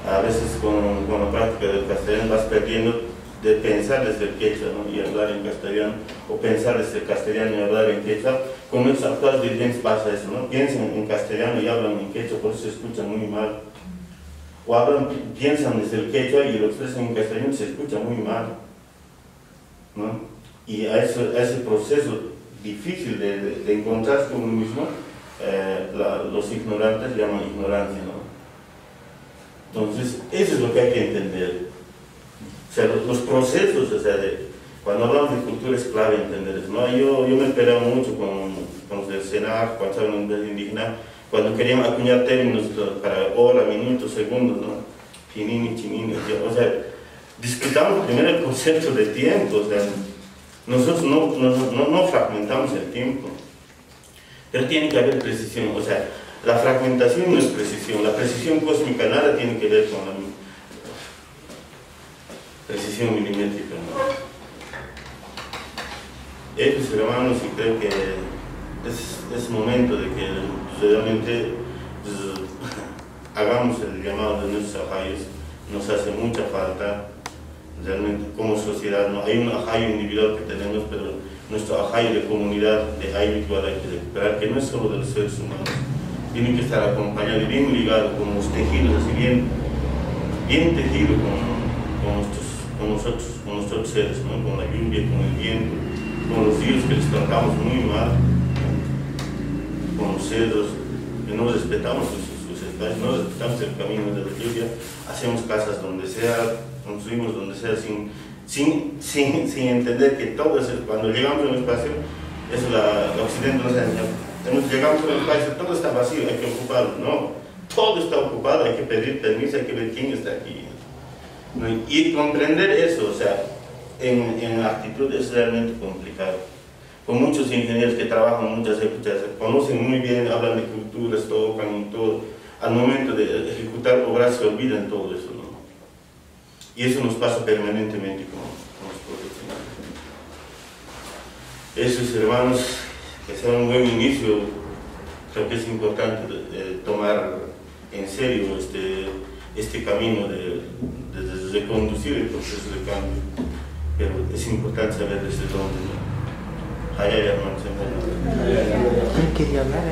Speaker 10: a veces con la práctica del castellano vas perdiendo de pensar desde el quechua, ¿no? Y hablar en castellano, o pensar desde el castellano y hablar en quechua. Con nuestros actuales dirigentes pasa eso, ¿no? Piensan en castellano y hablan en quechua, por eso se escuchan muy mal. O piensan desde el quechua y lo expresan en castellano y se escucha muy mal, ¿no? Y a ese proceso difícil de encontrarse con uno mismo, los ignorantes llaman ignorancia, ¿no? Entonces, eso es lo que hay que entender. O sea, los procesos, o sea, cuando hablamos de cultura es clave entender eso, ¿no? Yo me he peleado mucho con los del CENAC, cuando estaba en la Universidad Indígena, cuando querían acuñar términos para hora, minutos, segundos, ¿no? Chinini, chinini, o sea, discutamos primero el concepto de tiempo, o sea, nosotros no fragmentamos el tiempo, pero tiene que haber precisión, o sea, la fragmentación no es precisión, la precisión cósmica nada tiene que ver con la precisión milimétrica, ¿no? Ellos, hermanos, y creo que es momento de que realmente hagamos el llamado de nuestros ajayos nos hace mucha falta. Realmente como sociedad, ¿no? Hay un ajayo individual que tenemos, pero nuestro ajayo de comunidad, de aire igual hay que recuperar, que no es solo de los seres humanos, tiene que estar acompañado y bien ligado con los tejidos, así bien tejido con nosotros seres, ¿no? Con la lluvia, con el viento, con los ríos que les tratamos muy mal, con los cerdos, que no respetamos sus espacios, no respetamos el camino de la lluvia, hacemos casas donde sea, construimos donde sea, sin entender que todo es, cuando llegamos a un espacio, eso el occidente nos enseña, llegamos a un espacio, todo está vacío, hay que ocuparlo, no, todo está ocupado, hay que pedir permiso, hay que ver quién está aquí, ¿no? Y comprender eso, o sea, en la actitud es realmente complicado. Con muchos ingenieros que trabajan muchas épocas, conocen muy bien, hablan de culturas, tocan y todo, al momento de ejecutar obras se olvidan todo eso, ¿no? Y eso nos pasa permanentemente con los profesionales. Eso es, hermanos, que sea un buen inicio. Creo que es importante tomar en serio este camino de reconducir el proceso de cambio. Pero es importante saber desde dónde, ¿no? Allá, hermanos.
Speaker 1: ¿Quién quería hablar,